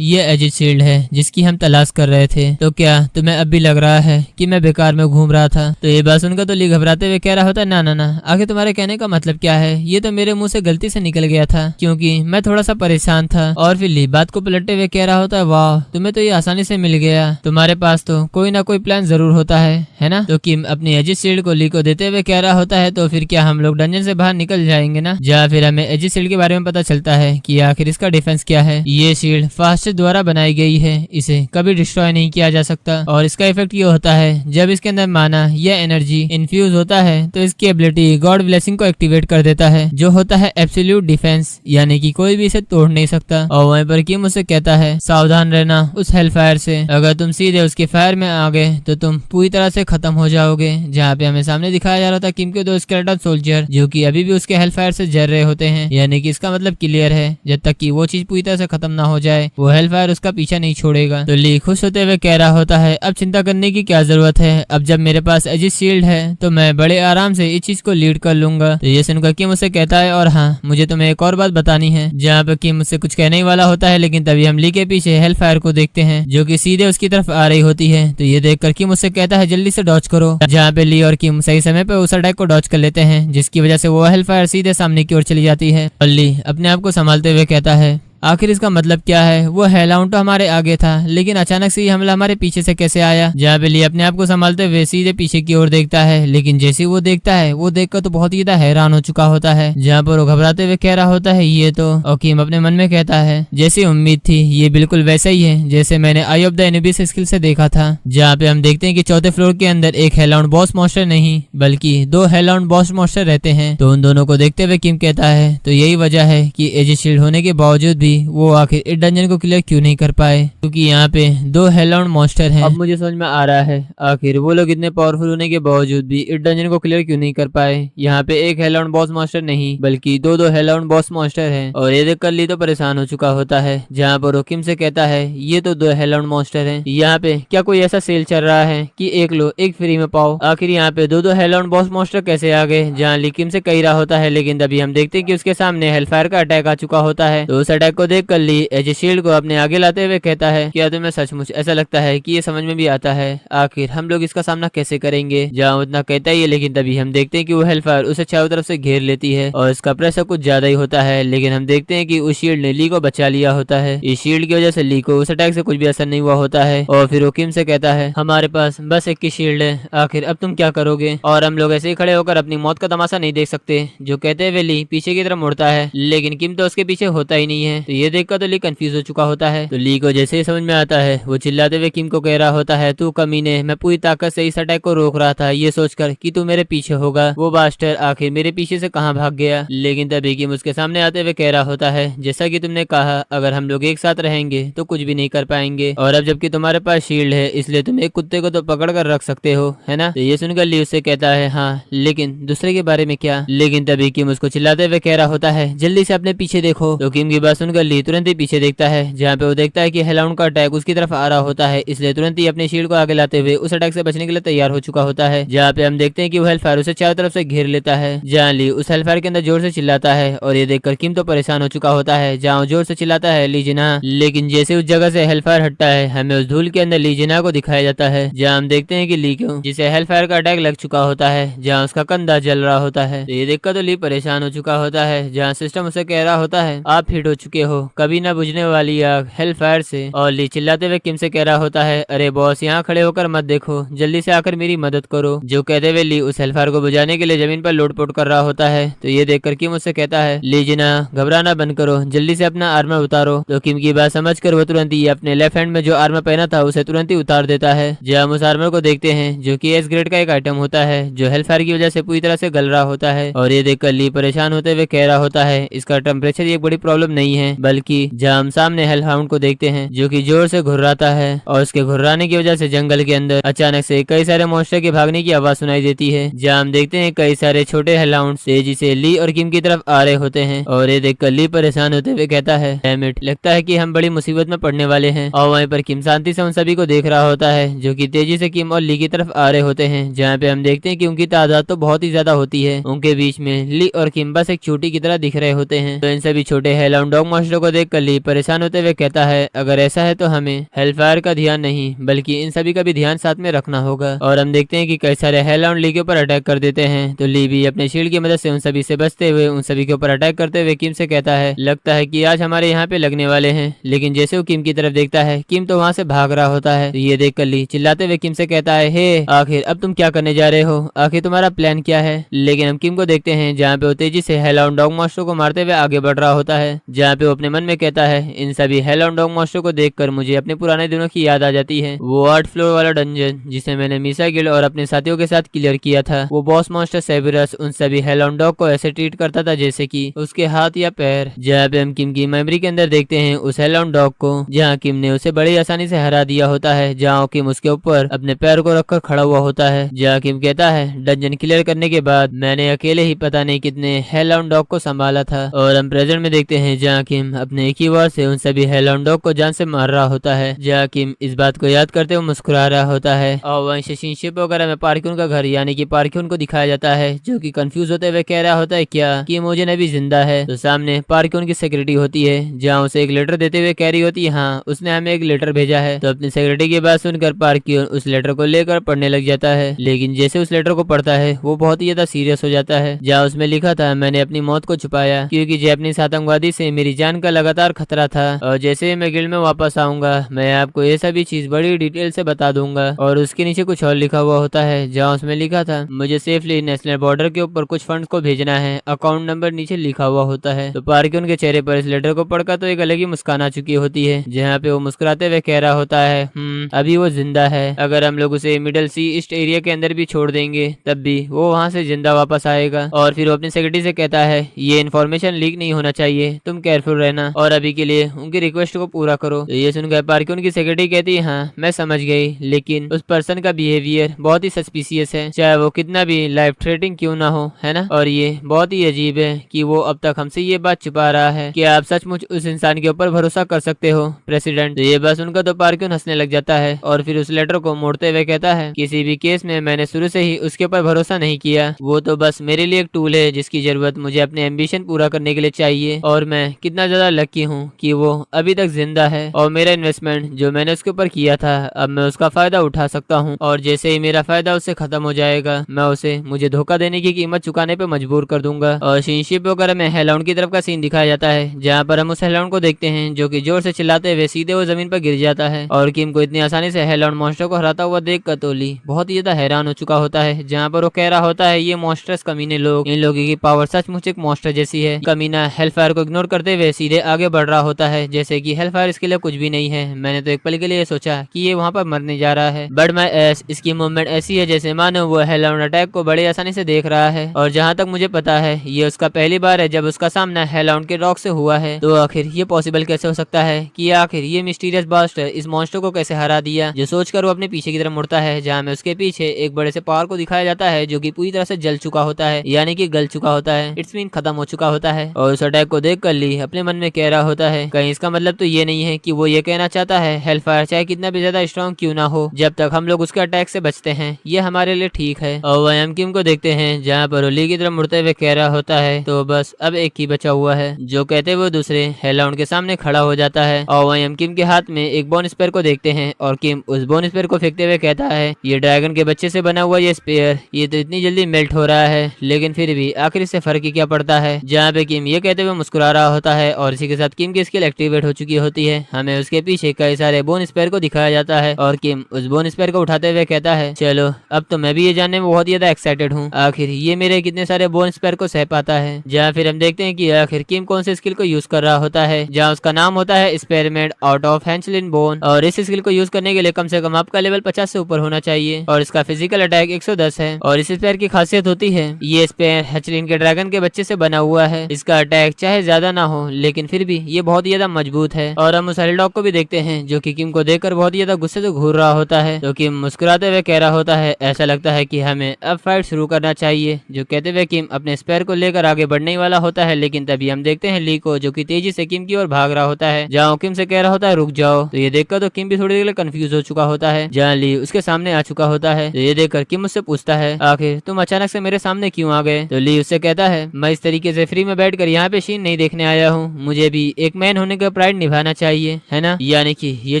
ये एजिस शील्ड है जिसकी हम तलाश कर रहे थे, तो क्या तुम्हें अब भी लग रहा है कि मैं बेकार में घूम रहा था? तो ये बात सुनकर तो ली घबराते हुए कह रहा होता है ना ना ना, आखिर तुम्हारे कहने का मतलब क्या है? ये तो मेरे मुंह से गलती से निकल गया था क्योंकि मैं थोड़ा सा परेशान था। और फिर ली बात को पलटते हुए कह रहा होता है वाह, तुम्हें तो ये आसानी से मिल गया, तुम्हारे पास तो कोई ना कोई प्लान जरूर होता है ना? तो किम अपनी एजिस शील्ड को ली को देते हुए कह रहा होता है तो फिर क्या हम लोग डंजन से बाहर निकल जाएंगे ना? जहाँ फिर हमें एजिस शील्ड के बारे में पता चलता है कि आखिर इसका डिफेंस क्या है। ये शील्ड फास्टर द्वारा बनाई गई है, इसे कभी डिस्ट्रॉय नहीं किया जा सकता, और इसका इफेक्ट ये होता है जब इसके अंदर माना या एनर्जी इन्फ्यूज होता है तो इसकी एबिलिटी गॉड ब्लेसिंग को एक्टिवेट कर देता है जो होता है एब्सोल्यूट डिफेंस, यानी कि कोई भी इसे तोड़ नहीं सकता। और वहीं पर किम उसे कहता है सावधान रहना उस हेलफायर से, अगर तुम सीधे उसके फायर में आ गए तो तुम पूरी तरह से खत्म हो जाओगे। जहाँ पे हमें सामने दिखाया जा रहा था किम के दो स्केलेटन सोल्जर जो कि अभी भी उसके हेलफायर से जल रहे होते हैं, यानी कि इसका मतलब क्लियर है जब तक कि वो चीज पूरी तरह से खत्म ना हो जाए वो हेलफायर उसका पीछा नहीं छोड़ेगा। तो ली खुश होते हुए कह रहा होता है अब चिंता करने की की क्या जरूरत है, अब जब मेरे पास एजिस शील्ड है तो मैं बड़े आराम से इस चीज को लीड कर लूंगा। तो ये सुनकर किम मुझसे कहता है और हाँ मुझे तुम्हें एक और बात बतानी है। जहाँ पे किम मुझसे कुछ कहने ही वाला होता है, लेकिन तभी हम ली के पीछे हेल फायर को देखते हैं जो कि सीधे उसकी तरफ आ रही होती है। तो ये देखकर किम मुझसे कहता है जल्दी से डॉज करो। जहाँ पे ली और किम सही समय पे उस अटैक को डॉज कर लेते हैं, जिसकी वजह से वो हेल फायर सीधे सामने की ओर चली जाती है। और ली अपने आप को संभालते हुए कहता है आखिर इसका मतलब क्या है, वो हेलाउंड तो हमारे आगे था लेकिन अचानक से ये हमला हमारे पीछे से कैसे आया। जहाँ पे ली अपने आप को संभालते हुए सीधे पीछे की ओर देखता है, लेकिन जैसे वो देखता है वो देखकर तो बहुत ही ज्यादा हैरान हो चुका होता है। जहाँ पर वो घबराते हुए कह रहा होता है ये तो, और किम अपने मन में कहता है जैसी उम्मीद थी ये बिल्कुल वैसा ही है जैसे मैंने आई ऑफ द एनुबिस स्किल से देखा था। जहाँ पे हम देखते हैं कि चौथे फ्लोर के अंदर एक हेलाउंड बॉस मॉन्स्टर नहीं बल्कि 2 हेलाउंड बॉस मॉन्स्टर रहते हैं। तो उन दोनों को देखते हुए किम कहता है तो यही वजह है कि एजिस शील्ड होने के बावजूद भी वो आखिर इस डंजन को क्लियर क्यों नहीं कर पाए, क्योंकि यहाँ पे 2 हेलाउंड मॉन्स्टर हैं। अब मुझे समझ में आ रहा है आखिर वो लोग इतने पावरफुल होने के बावजूद भी इस डंजन को क्लियर क्यों नहीं कर पाए। यहाँ पे एक हेलाउंड बॉस मॉन्स्टर नहीं बल्कि 2 हेलाउंड बॉस मॉन्स्टर हैं। और ये देखकर ली तो परेशान हो चुका होता है। जहाँ पर वो किम से कहता है ये तो 2 हेलाउंड मॉन्स्टर हैं, यहाँ पे क्या कोई ऐसा सेल चल रहा है कि एक लो एक फ्री में पाओ। आखिर यहाँ पे 2 हेलाउंड बॉस मॉन्स्टर कैसे आ गए। जहाँ ली किम से कह रहा होता है, लेकिन तभी हम देखते हैं कि उसके सामने हेलफायर का अटैक आ चुका होता है। तो उस अटैक को देख कर ली एजिस शील्ड को अपने आगे लाते हुए कहता है क्या तुम्हें सचमुच ऐसा लगता है कि ये समझ में भी आता है आखिर हम लोग इसका सामना कैसे करेंगे। जहाँ उतना कहता ही है, लेकिन तभी हम देखते हैं कि वो हेलफायर उसे चारों तरफ से घेर लेती है और इसका प्रेशर कुछ ज्यादा ही होता है। लेकिन हम देखते हैं कि उस शील्ड ने ली को बचा लिया होता है। इस शील्ड की वजह से ली को उस अटैक से कुछ भी असर नहीं हुआ होता है। और फिर वो किम से कहता है हमारे पास बस एक की शील्ड है, आखिर अब तुम क्या करोगे। और हम लोग ऐसे ही खड़े होकर अपनी मौत का तमाशा नहीं देख सकते। जो कहते हुए ली पीछे की तरफ मुड़ता है, लेकिन किम तो उसके पीछे होता ही नहीं है। तो ये देखकर तो ली कंफ्यूज हो चुका होता है। तो ली को जैसे ही समझ में आता है वो चिल्लाते हुए किम को कह रहा होता है तू कमीने, मैं पूरी ताकत से इस अटैक को रोक रहा था ये सोचकर कि तू मेरे पीछे होगा। वो बास्टर आखिर मेरे पीछे से कहाँ भाग गया। लेकिन तभी किम उसके सामने आते हुए कह रहा होता है जैसा कि तुमने कहा अगर हम लोग एक साथ रहेंगे तो कुछ भी नहीं कर पाएंगे, और अब जबकि तुम्हारे पास शील्ड है इसलिए तुम एक कुत्ते को तो पकड़ कर रख सकते हो है ना। तो ये सुनकर ली उससे कहता है हाँ लेकिन दूसरे के बारे में क्या। लेकिन तभी किम उसको चिल्लाते हुए कह रहा होता है जल्दी से अपने पीछे देखो। तो किम की बात सुनकर ली तुरंत ही पीछे देखता है, जहाँ पे वो देखता है कि हेलाउंड का अटैक उसकी तरफ आ रहा होता है, इसलिए तुरंत ही अपने शील्ड को आगे लाते हुए उस अटैक से बचने के लिए तैयार हो चुका होता है। जहाँ पे हम देखते हैं कि वो हेलफायर उसे चारों तरफ से घेर लेता है। जहाँ ली उस हेलफायर के अंदर जोर से चिल्लाता है और ये देखकर किम तो परेशान हो चुका होता है। जहाँ जोर से चिल्लाता है लीजिना, लेकिन जैसे उस जगह से हेलफायर हटता है हमें उस धूल के अंदर लीजिना को दिखाया जाता है। जहाँ हम देखते हैं कि ली को जिसे हेलफायर का अटैक लग चुका होता है, जहाँ उसका कंधा जल रहा होता है। तो ये देखकर तो ली परेशान हो चुका होता है। जहाँ सिस्टम उसे कह रहा होता है आप हिट हो चुके हो, कभी ना बुझने वाली आग हेलफायर से। और ली चिल्लाते हुए किम से कह रहा होता है अरे बॉस यहाँ खड़े होकर मत देखो, जल्दी से आकर मेरी मदद करो। जो कहते हुए ली उस हेलफायर को बुझाने के लिए जमीन पर लोटपोट कर रहा होता है। तो ये देखकर किम उससे कहता है लीजिना घबराना बंद करो, जल्दी से अपना आर्मर उतारो। तो किम की बात समझकर वो तुरंत ही अपने लेफ्ट हैंड में जो आर्मर पहना था उसे तुरंत ही उतार देता है। जब हम उस आर्मर को देखते हैं जो कि एस ग्रेड का एक आइटम होता है जो हेलफायर की वजह से पूरी तरह से गल रहा होता है। और ये देखकर ली परेशान होते हुए कह रहा होता है इसका टेम्परेचर एक बड़ी प्रॉब्लम नहीं है, बल्कि जब हम सामने हेलहाउंड को देखते हैं जो कि जोर से घुर्राता है और उसके घुर्राने की वजह से जंगल के अंदर अचानक से कई सारे मॉन्स्टर के भागने की आवाज सुनाई देती है। जहाँ हम देखते हैं कई सारे छोटे हेलहाउंड तेजी से ली और किम की तरफ आ रहे होते हैं। और ये देखकर ली परेशान होते हुए कहता है डैम इट, लगता है कि हम बड़ी मुसीबत में पड़ने वाले हैं। और वहीं पर किम शांति से उन सभी को देख रहा होता है जो कि तेजी से किम और ली की तरफ आ रहे होते हैं। जहाँ पे हम देखते हैं कि उनकी तादाद तो बहुत ही ज्यादा होती है, उनके बीच में ली और किम बस एक चोटी की तरह दिख रहे होते हैं। तो इन सभी छोटे हेलहाउंड डॉग मॉन्स्टर को देख कर ली परेशान होते हुए कहता है अगर ऐसा है तो हमें हेलफायर का ध्यान नहीं बल्कि इन सभी का भी ध्यान साथ में रखना होगा। और हम देखते हैं कि कई सारे हेलहाउंड ली के ऊपर अटैक कर देते हैं। तो ली भी अपने शील्ड की मदद से उन सभी से बचते हुए उन सभी के ऊपर अटैक करते हुए किम से कहता है लगता है कि आज हमारे यहाँ पे लगने वाले हैं। लेकिन जैसे वो किम की तरफ देखता है किम तो वहाँ से भाग रहा होता है। तो ये देख कर ली चिल्लाते हुए किम से कहता है हे आखिर अब तुम क्या करने जा रहे हो, आखिर तुम्हारा प्लान क्या है। लेकिन हम किम को देखते हैं जहाँ पे वो तेजी से हेलहाउंड डॉग मॉन्स्टर को मारते हुए आगे बढ़ रहा होता है। जहाँ पे वो अपने मन में कहता है इन सभी हेलहाउंड डॉग मॉन्स्टर को देखकर मुझे अपने पुराने दिनों की याद आ जाती है। वो 8 फ्लोर वाला डंजन जिसे मैंने मीसा गिल्ड और अपने साथियों के साथ क्लियर किया था। वो बॉस मॉन्स्टर सेबरस उन सभी हेलहाउंड डॉग को ऐसे ट्रीट करता था जैसे कि उसके हाथ या पैर। जहाँ पे हम किम की मेमोरी के अंदर देखते हैं उस हेलहाउंड डॉग को जहाँ किम ने उसे बड़ी आसानी से हरा दिया होता है। जहाँ किम उसके ऊपर अपने पैर को रखकर खड़ा हुआ होता है। जहाँ किम कहता है डंजन क्लियर करने के बाद मैंने अकेले ही पता नहीं कितने हेलहाउंड डॉग को संभाला था। और हम प्रेजेंट में देखते हैं जहाँ किम किम अपने एक ही वार से उन सभी हेलॉन डॉग को जान से मार रहा होता है। जहाँ किम इस बात को याद करते हुए मुस्कुरा रहा होता है और वहीं से शिप वगैरह में पार्क्यून का घर यानी कि पार्क्यून को दिखाया जाता है, जो कि कंफ्यूज होते हुए कह रहा होता है क्या कि इमोजन अभी जिंदा है। तो सामने पार्क्यून की सेक्रेटरी होती है, जहाँ उसे एक लेटर देते हुए कह रही होती है हाँ उसने हमें एक लेटर भेजा है। तो अपनी सेक्रेटरी की बात सुनकर पार्क्यून उस लेटर को लेकर पढ़ने लग जाता है, लेकिन जैसे उस लेटर को पढ़ता है वो बहुत ही ज्यादा सीरियस हो जाता है। जहाँ उसमें लिखा था मैंने अपनी मौत को छुपाया क्योंकि जैपनीज आतंकवादी से मेरी जान का लगातार खतरा था, और जैसे ही मैं गिल्ड में वापस आऊंगा मैं आपको ये सभी चीज बड़ी डिटेल से बता दूंगा। और उसके नीचे कुछ और लिखा हुआ होता है, जहाँ उसमें लिखा था मुझे सेफली नेशनल बॉर्डर के ऊपर कुछ फंड्स को भेजना है, अकाउंट नंबर नीचे लिखा हुआ होता है। तो पार्क्यून के चेहरे पर इस लेटर को पढ़कर तो एक अलग ही मुस्कान आ चुकी होती है, जहाँ पे वो मुस्कुराते हुए कह रहा होता है अभी वो जिंदा है, अगर हम लोग उसे मिडल सी ईस्ट एरिया के अंदर भी छोड़ देंगे तब भी वो वहाँ से जिंदा वापस आएगा। और फिर वो अपनी सेक्रेटरी से कहता है ये इन्फॉर्मेशन लीक नहीं होना चाहिए, तुम केयरफुल रहना और अभी के लिए उनकी रिक्वेस्ट को पूरा करो। तो ये सुनकर पार्क्यून की सेक्रेटरी कहती है हाँ मैं समझ गई, लेकिन उस पर्सन का बिहेवियर बहुत ही सस्पिशियस है, चाहे वो कितना भी लाइफ थ्रेटनिंग क्यों ना हो, है ना। और ये बहुत ही अजीब है कि वो अब तक हमसे ये बात छुपा रहा है कि आप सचमुच उस इंसान के ऊपर भरोसा कर सकते हो प्रेसिडेंट। तो ये बात सुनकर तो पार्क्यून हंसने लग जाता है और फिर उस लेटर को मोड़ते हुए कहता है किसी भी केस में मैंने शुरू से ही उसके ऊपर भरोसा नहीं किया, वो तो बस मेरे लिए एक टूल है जिसकी जरूरत मुझे अपने एम्बिशन पूरा करने के लिए चाहिए, और मैं कितना ज्यादा लकी हूँ कि वो अभी तक जिंदा है और मेरा इन्वेस्टमेंट जो मैंने उसके ऊपर किया था अब मैं उसका फायदा उठा सकता हूँ, और जैसे ही मेरा फायदा उससे खत्म हो जाएगा मैं उसे मुझे धोखा देने की कीमत चुकाने पे मजबूर कर दूंगा। और शिप वगैरह में हेलाउंड की तरफ का सीन दिखाया जाता है, जहाँ पर हम उस हेलाउंड को देखते हैं जो कि जोर से चिल्लाते हुए सीधे वो जमीन पर गिर जाता है। और किम को इतनी आसानी से हेलाउंड मॉन्स्टर को हराता हुआ देख कर तो ली बहुत ही ज्यादा हैरान हो चुका होता है, जहाँ पर वो कह रहा होता है ये मॉन्स्टर्स कमीने लोग, इन लोगों की पावर सचमुच एक मॉन्स्टर जैसी है। कमीना हेलफायर को इग्नोर करते हुए सीधे आगे बढ़ रहा होता है जैसे कि हेलफायर इसके लिए कुछ भी नहीं है। मैंने तो एक पल के लिए सोचा कि ये वहाँ पर मरने जा रहा है, बट माय एस इसकी मूवमेंट ऐसी है जैसे मानो वो हेलाउंड अटैक को बड़े आसानी से देख रहा है। और जहाँ तक मुझे पता है ये उसका पहली बार है जब उसका सामना हेलाउंड के रॉक से हुआ है, तो आखिर ये पॉसिबल कैसे हो सकता है कि आखिर ये मिस्टीरियस बास्टर इस मॉन्स्टर को कैसे हरा दिया। जो सोचकर वो अपने पीछे की तरफ मुड़ता है, जहाँ में उसके पीछे एक बड़े से पहाड़ को दिखाया जाता है जो कि पूरी तरह से जल चुका होता है, यानी कि गल चुका होता है, इट्स मीन खत्म हो चुका होता है। और उस अटैक को देख कर ली अपने मन में कह रहा होता है कहीं इसका मतलब तो ये नहीं है कि वो ये कहना चाहता है हेलफायर चाहे कितना भी ज्यादा स्ट्रॉन्ग क्यों ना हो, जब तक हम लोग उसके अटैक से बचते हैं ये हमारे लिए ठीक है। और वह किम को देखते हैं जहाँ पर ओली की तरफ मुड़ते हुए कह रहा होता है तो बस अब एक ही बचा हुआ है, जो कहते हुए दूसरे हेलाउंड के सामने खड़ा हो जाता है। और वह किम के हाथ में एक बोन स्पेयर को देखते हैं और किम उस बोन स्पेयर को फेंकते हुए कहता है ये ड्रैगन के बच्चे से बना हुआ ये स्पेयर ये तो इतनी जल्दी मेल्ट हो रहा है, लेकिन फिर भी आखिर इससे फर्क ही क्या पड़ता है। जहाँ पे किम ये कहते हुए मुस्कुरा रहा होता है और इसी के साथ किम की स्किल एक्टिवेट हो चुकी होती है। हमें उसके पीछे कई सारे बोन स्पेयर को दिखाया जाता है और किम उस बोन स्पेयर को उठाते हुए कहता है चलो अब तो मैं भी ये जानने में बहुत ज्यादा एक्साइटेड हूँ आखिर ये मेरे कितने सारे बोन स्पेयर को सह पाता है। जहाँ फिर हम देखते हैं कि आखिर किम कौन से स्किल को यूज कर रहा होता है, जहाँ उसका नाम होता है एक्सपेरिमेंट आउट ऑफ हेंचलिन बोन। और इस स्किल को यूज करने के लिए कम से कम आपका लेवल 50 से ऊपर होना चाहिए और इसका फिजिकल अटैक 110 है। और इस स्पेयर की खासियत होती है ये स्पेयर हेचलिन के ड्रैगन के बच्चे से बना हुआ है, इसका अटैक चाहे ज्यादा ना हो लेकिन फिर भी ये बहुत ज्यादा मजबूत है। और हम उस हेलडॉग को भी देखते हैं जो कि किम को देखकर बहुत ज्यादा गुस्से से घूर रहा होता है, जो किम मुस्कुराते हुए कह रहा होता है ऐसा लगता है कि हमें अब फाइट शुरू करना चाहिए। जो कहते हुए किम अपने स्पेयर को लेकर आगे बढ़ने वाला होता है, लेकिन तभी हम देखते हैं ली को जो कि तेजी से किम की ओर भाग रहा होता है, जहाँ किम से कह रहा होता है रुक जाओ। तो ये देखकर तो किम भी थोड़ी देर कंफ्यूज हो चुका होता है, जहाँ ली उसके सामने आ चुका होता है। तो ये देखकर किम उससे पूछता है आखिर तुम अचानक से मेरे सामने क्यों आ गए। तो ली उससे कहता है मैं इस तरीके से फ्री में बैठकर यहाँ पे सीन नहीं देखने आया हूँ, मुझे भी एक मैन होने का प्राइड निभाना चाहिए, है ना, यानी कि ये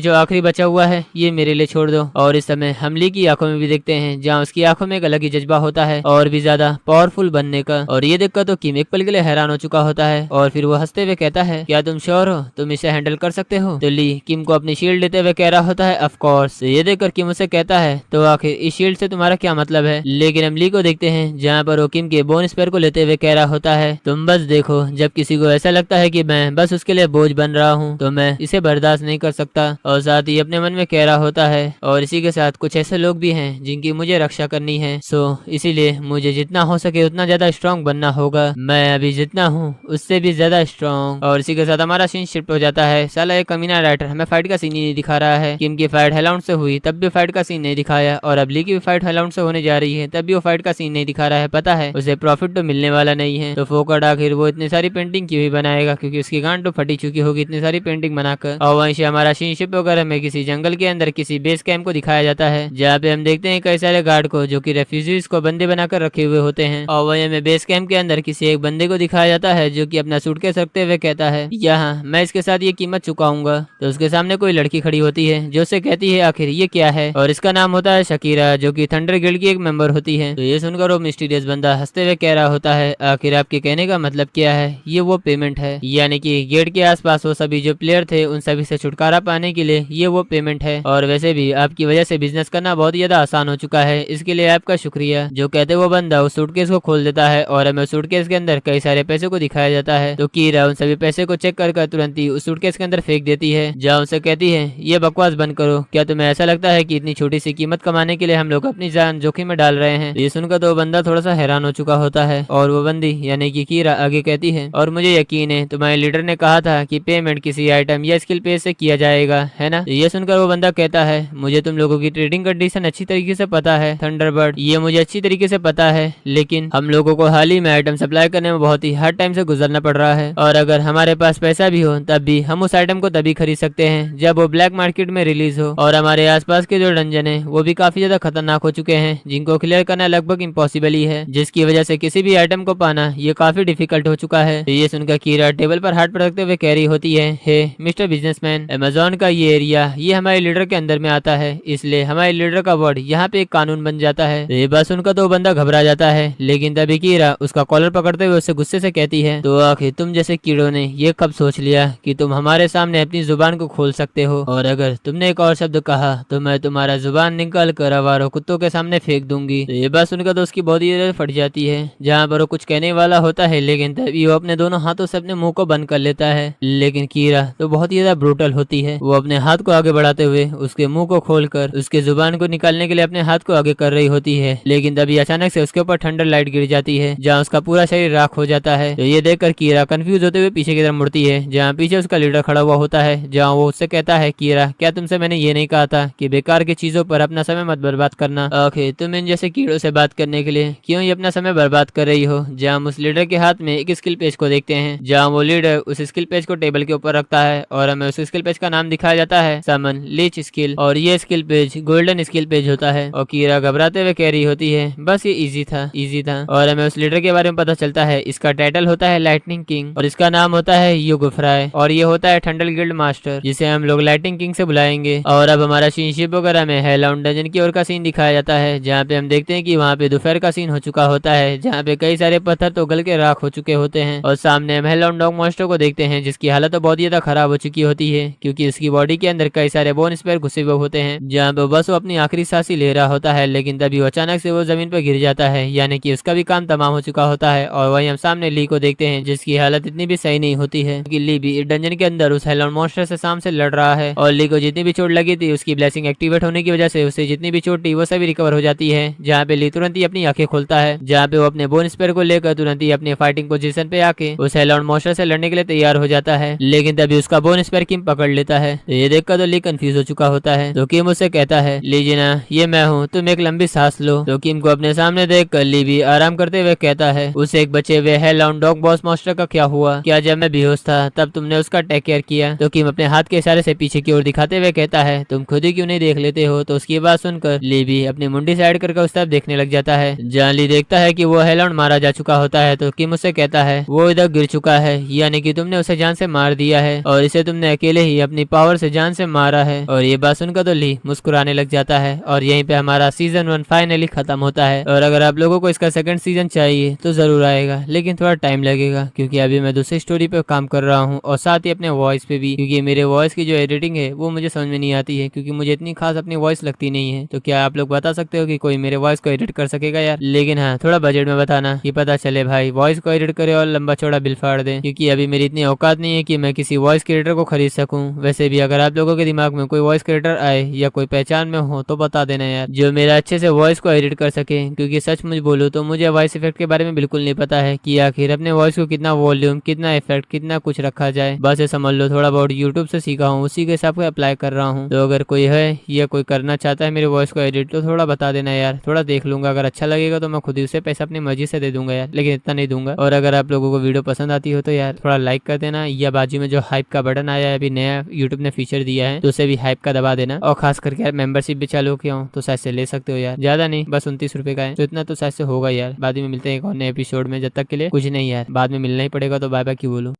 जो आखिरी बचा हुआ है ये मेरे लिए छोड़ दो। और इस समय हम ली की आंखों में भी देखते हैं जहाँ उसकी आंखों में एक अलग ही जज्बा होता है और भी ज्यादा पावरफुल बनने का। और ये देखकर तो किम एक पल के लिए हैरान हो चुका होता है और फिर वो हंसते हुए कहता है क्या तुम श्योर हो तुम इसे हैंडल कर सकते हो। तो ली किम को अपनी शील्ड देते हुए कह रहा होता है ऑफ कोर्स। ये देखकर किम उसे कहता है तो आखिर इस शील्ड से तुम्हारा क्या मतलब है। लेकिन हम ली को देखते हैं जहाँ पर वो किम के बोन स्पेयर को लेते हुए कह रहा होता है तुम बस देखो जब किसी को ऐसा लगता है कि मैं बस उसके लिए बोझ बन रहा हूँ तो मैं इसे बर्दाश्त नहीं कर सकता। और साथ ही अपने मन में कह रहा होता है और इसी के साथ कुछ ऐसे लोग भी हैं जिनकी मुझे रक्षा करनी है, सो इसीलिए मुझे जितना हो सके उतना ज्यादा स्ट्रॉन्ग बनना होगा। मैं अभी जितना हूँ उससे भी ज्यादा स्ट्रॉन्ग। और इसी के साथ हमारा सीन शिफ्ट हो जाता है। साला एक कमीना राइटर हमें फाइट का सीन ही नहीं दिखा रहा है। किम की फाइट हेलाउंड से हुई तब भी फाइट का सीन नहीं दिखाया और अब ली की भी फाइट हेलाउंड से होने जा रही है तब भी वो फाइट का सीन नहीं दिखा रहा है। पता है उसे प्रॉफिट तो मिलने वाला नहीं है, तो फोकट आखिर वो इतनी सारी पेंटिंग क्यों ही बनाएगा, क्योंकि क्योंकि उसकी गांड तो फटी चुकी होगी इतनी सारी पेंटिंग बनाकर। और वहीं से हमारा शिप वगैरह में किसी जंगल के अंदर किसी बेस कैंप को दिखाया जाता है, जहाँ पे हम देखते हैं कई सारे गार्ड को जो कि रेफ्यूजीज को बंदे बनाकर रखे हुए होते हैं। और वहीं हमें बेस कैंप के अंदर किसी एक बंदे को दिखाया जाता है जो कि अपना सूटकेस रखते हुए कहता है, यहाँ मैं इसके साथ ये कीमत चुकाऊंगा। तो उसके सामने कोई लड़की खड़ी होती है जो उससे कहती है आखिर ये क्या है, और इसका नाम होता है शकीरा, जो कि थंडर गिल्ड की एक मेंबर होती है। तो ये सुनकर वो मिस्टीरियस बंदा हंसते हुए कह रहा होता है, आखिर आपके कहने का मतलब क्या है? ये वो पेमेंट है, यानी कि गेट के आसपास वो सभी जो प्लेयर थे उन सभी से छुटकारा पाने के लिए ये वो पेमेंट है। और वैसे भी आपकी वजह से बिजनेस करना बहुत ज्यादा आसान हो चुका है, इसके लिए आपका शुक्रिया। जो कहते वो बंदा उस सूटकेस को खोल देता है और हमें सूटकेस के अंदर कई सारे पैसे को दिखाया जाता है। तो कीरा उन सभी पैसे को चेक कर तुरंत ही उस सूटकेस के अंदर फेंक देती है, जहाँ उनसे कहती है ये बकवास बंद करो, क्या तुम्हें ऐसा लगता है कि इतनी छोटी सी कीमत कमाने के लिए हम लोग अपनी जान जोखिम में डाल रहे हैं? ये सुनकर तो बंदा थोड़ा सा हैरान हो चुका होता है और वो बंदी यानी कि कीरा आगे कहती है, और मुझे यकीन है तुम्हारे लीडर ने कहा था कि पेमेंट किसी आइटम या स्किल पेज से किया जाएगा, है ना? ये सुनकर वो बंदा कहता है, मुझे तुम लोगों की ट्रेडिंग कंडीशन अच्छी तरीके से पता है थंडरबर्ड, ये मुझे अच्छी तरीके से पता है, लेकिन हम लोगों को हाल ही में आइटम सप्लाई करने में बहुत ही हार्ड टाइम से गुजरना पड़ रहा है, और अगर हमारे पास पैसा भी हो तब भी हम उस आइटम को तभी खरीद सकते हैं जब वो ब्लैक मार्केट में रिलीज हो। और हमारे आसपास के जो डंजन है वो भी काफी ज्यादा खतरनाक हो चुके हैं, जिनको क्लियर करना लगभग इम्पॉसिबल ही है, जिसकी वजह से किसी भी आइटम को पाना ये काफी डिफिकल्ट हो चुका है। ये सुनकर कीरा टेबल पर हाथ पटकते हुए कह रही होती है, हे मिस्टर बिजनेसमैन, अमेज़न का ये एरिया ये हमारे लीडर के अंदर में आता है, इसलिए हमारे लीडर का वर्ड यहाँ पे एक कानून बन जाता है। ये बात सुनकर तो बंदा घबरा जाता है, लेकिन तभी कीरा उसका कॉलर पकड़ते हुए उससे गुस्से से कहती है, तो आखिर तुम जैसे कीड़ों ने ये कब सोच लिया कि तुम हमारे सामने अपनी जुबान को खोल सकते हो, और अगर तुमने एक और शब्द कहा तो मैं तुम्हारा जुबान निकाल कर आवारा कुत्तों के सामने फेंक दूंगी। तो ये बात सुनकर तो उसकी बहुत ही फट जाती है, जहाँ पर वो कुछ कहने वाला होता है, लेकिन तभी वो अपने दोनों हाथों से अपने मुंह को बंद कर लेता है। लेकिन कीरा तो बहुत ही ज्यादा ब्रूटल होती है, वो अपने हाथ को आगे बढ़ाते हुए उसके मुंह को खोलकर उसके जुबान को निकालने के लिए अपने हाथ को आगे कर रही होती है, लेकिन तभी अचानक से उसके ऊपर ठंडर लाइट गिर जाती है, जहाँ उसका पूरा शरीर राख हो जाता है। तो ये देखकर कीरा कंफ्यूज होते हुए पीछे की तरफ मुड़ती है, जहाँ पीछे उसका लीडर खड़ा हुआ होता है, जहाँ वो उससे कहता है, कीरा क्या तुमसे मैंने ये नहीं कहा था कि बेकार की चीजों पर अपना समय मत बर्बाद करना? आखिर तुम इन जैसे कीड़ों से बात करने के लिए क्यों ये अपना समय बर्बाद कर रही हो? जहाँ हम उस लीडर के हाथ में एक स्किल पेज को देखते हैं, जहाँ वो लीडर उस स्किल पेज को टेबल के ऊपर रखता है और हमें उस स्किल पेज का नाम दिखाया जाता है, समन लीच स्किल, और ये skill page golden skill page होता है। और कीरा घबराते हुए कह रही होती है, बस ये इजी था। और हमें उस लीडर के बारे में पता चलता है, इसका टाइटल होता है लाइटनिंग किंग और इसका नाम होता है युगफ्राई, और ये होता है थंडर गिल्ड मास्टर, जिसे हम लोग लाइटनिंग किंग से बुलाएंगे। और अब हमारा शिप वगैरह में हेलॉन डंजन की ओर का सीन दिखाया जाता है, जहाँ पे हम देखते हैं कि वहाँ पे दोपहर का सीन हो चुका होता है, जहाँ पे कई सारे पत्थर तो गल के राख हो चुके होते हैं, और सामने हम हेलॉन डॉग मॉन्स्टर को देखते हैं, जिसकी हालत तो बहुत ज्यादा खराब हो चुकी होती है, क्योंकि उसकी बॉडी के अंदर कई सारे बोन स्पेयर घुसे हुए होते हैं, जहाँ पे बस वो अपनी आखिरी सांस ही ले रहा होता है, लेकिन तभी वो अचानक से वो जमीन पर गिर जाता है, यानी कि उसका भी काम तमाम हो चुका होता है। और वहीं हम सामने ली को देखते हैं, जिसकी हालत इतनी भी सही नहीं होती है, कि ली भी डंजन के अंदर उस हेलॉन मॉन्स्टर से सामने लड़ रहा है, और ली को जितनी भी चोट लगी थी उसकी ब्लेसिंग एक्टिवेट होने की वजह से उसे जितनी भी चोट थी वो सभी रिकवर हो जाती है, जहाँ पे ली तुरंत ही अपनी आंखें खोलता है, जहाँ पे वो अपने बोन स्पेयर को लेकर तुरंत ही अपने फाइटिंग पोजीशन पे आके उस हेलॉन मॉन्स्टर से लड़ने के लिए तैयार हो जाता है, लेकिन तभी उसका बोन स्पेयर किम पकड़ लेता है। तो ये देखकर तो ली कंफ्यूज हो चुका होता है, तो किम उससे कहता है, लीजिए ये मैं हूँ, तुम एक लंबी सांस लो। तो किम को अपने सामने देख कर ली भी आराम करते हुए कहता है, उसे एक बचे हुए हेलॉन डॉग बॉस मॉन्स्टर का क्या हुआ? क्या जब मैं बेहोश था तब तुमने उसका टेक केयर किया? तो किम अपने हाथ के इशारे से पीछे की ओर दिखाते हुए कहता है, तुम खुद ही क्यों नहीं देख लेते हो? तो उसकी बात सुनकर ली भी अपनी मुंडी साइड करके उस तरफ देखने लग जाता है, जहाँ ली देखता है कि वो हेलॉन मारा जा चुका होता है। तो किम उससे कहता है, वो इधर गिर चुका है, यानी कि तुमने उसे जान से मार दिया है और इसे तुमने अकेले ही अपनी पावर से जान से मारा है। और ये बात सुनकर तो ली मुस्कुराने लग जाता है, और यहीं पे हमारा सीजन 1 फाइनली खत्म होता है। और अगर आप लोगों को इसका सेकंड सीजन चाहिए तो जरूर आएगा, लेकिन थोड़ा टाइम लगेगा, क्योंकि अभी मैं दूसरी स्टोरी पे काम कर रहा हूँ, और साथ ही अपने वॉइस पे भी, क्योंकि मेरे वॉइस की जो एडिटिंग है वो मुझे समझ में नहीं आती है, क्योंकि मुझे इतनी खास अपनी वॉइस लगती नहीं है। तो क्या आप लोग बता सकते हो कि कोई मेरे वॉइस को एडिट कर सकेगा यार? लेकिन हाँ, थोड़ा बजट में बताना कि पता चले भाई वॉइस को एडिट करे और लंबा चौड़ा बिल फाड़ दे, क्योंकि अभी मेरी इतनी औकात नहीं है कि मैं किसी वॉइस क्रिएटर को खरीद सकूं। वैसे भी अगर आप लोगों के दिमाग में कोई वॉइस क्रिएटर आए या कोई पहचान में हो तो बता देना यार, जो मेरा अच्छे से वॉइस को एडिट कर सके, क्योंकि सच मुझे बोलूं तो मुझे वॉइस इफेक्ट के बारे में बिल्कुल नहीं पता है कि आखिर अपने वॉइस को कितना वॉल्यूम, कितना इफेक्ट, कितना कुछ रखा जाए। बस ये समझ लो थोड़ा बहुत यूट्यूब से सीखा हूँ, उसी के हिसाब से अप्लाई कर रहा हूँ। तो अगर कोई है या कोई करना चाहता है मेरे वॉइस को एडिट तो थोड़ा बता देना यार, थोड़ा देख लूंगा, अगर अच्छा लगेगा तो मैं खुद ही उसे पैसा अपनी मर्जी से दे दूंगा यार, लेकिन इतना नहीं दूंगा। और अगर आप लोगों को वीडियो पसंद आती हो तो यार यार थोड़ा लाइक कर देना, या बाजू में जो हाइप का बटन आया है अभी नया यूट्यूब ने फीचर दिया है तो उसे भी हाइप का दबा देना। और खास करके यार मेंबरशिप भी चालू किया हूँ तो शायद से ले सकते हो यार, ज्यादा नहीं बस 29 रुपए का है, तो इतना तो शायद से होगा यार। बाद में मिलते हैं एक और नए एपिसोड में, जब तक के लिए कुछ नहीं यार, बाद में मिलना ही पड़ेगा, तो बाय बाय क्यों बोलूं।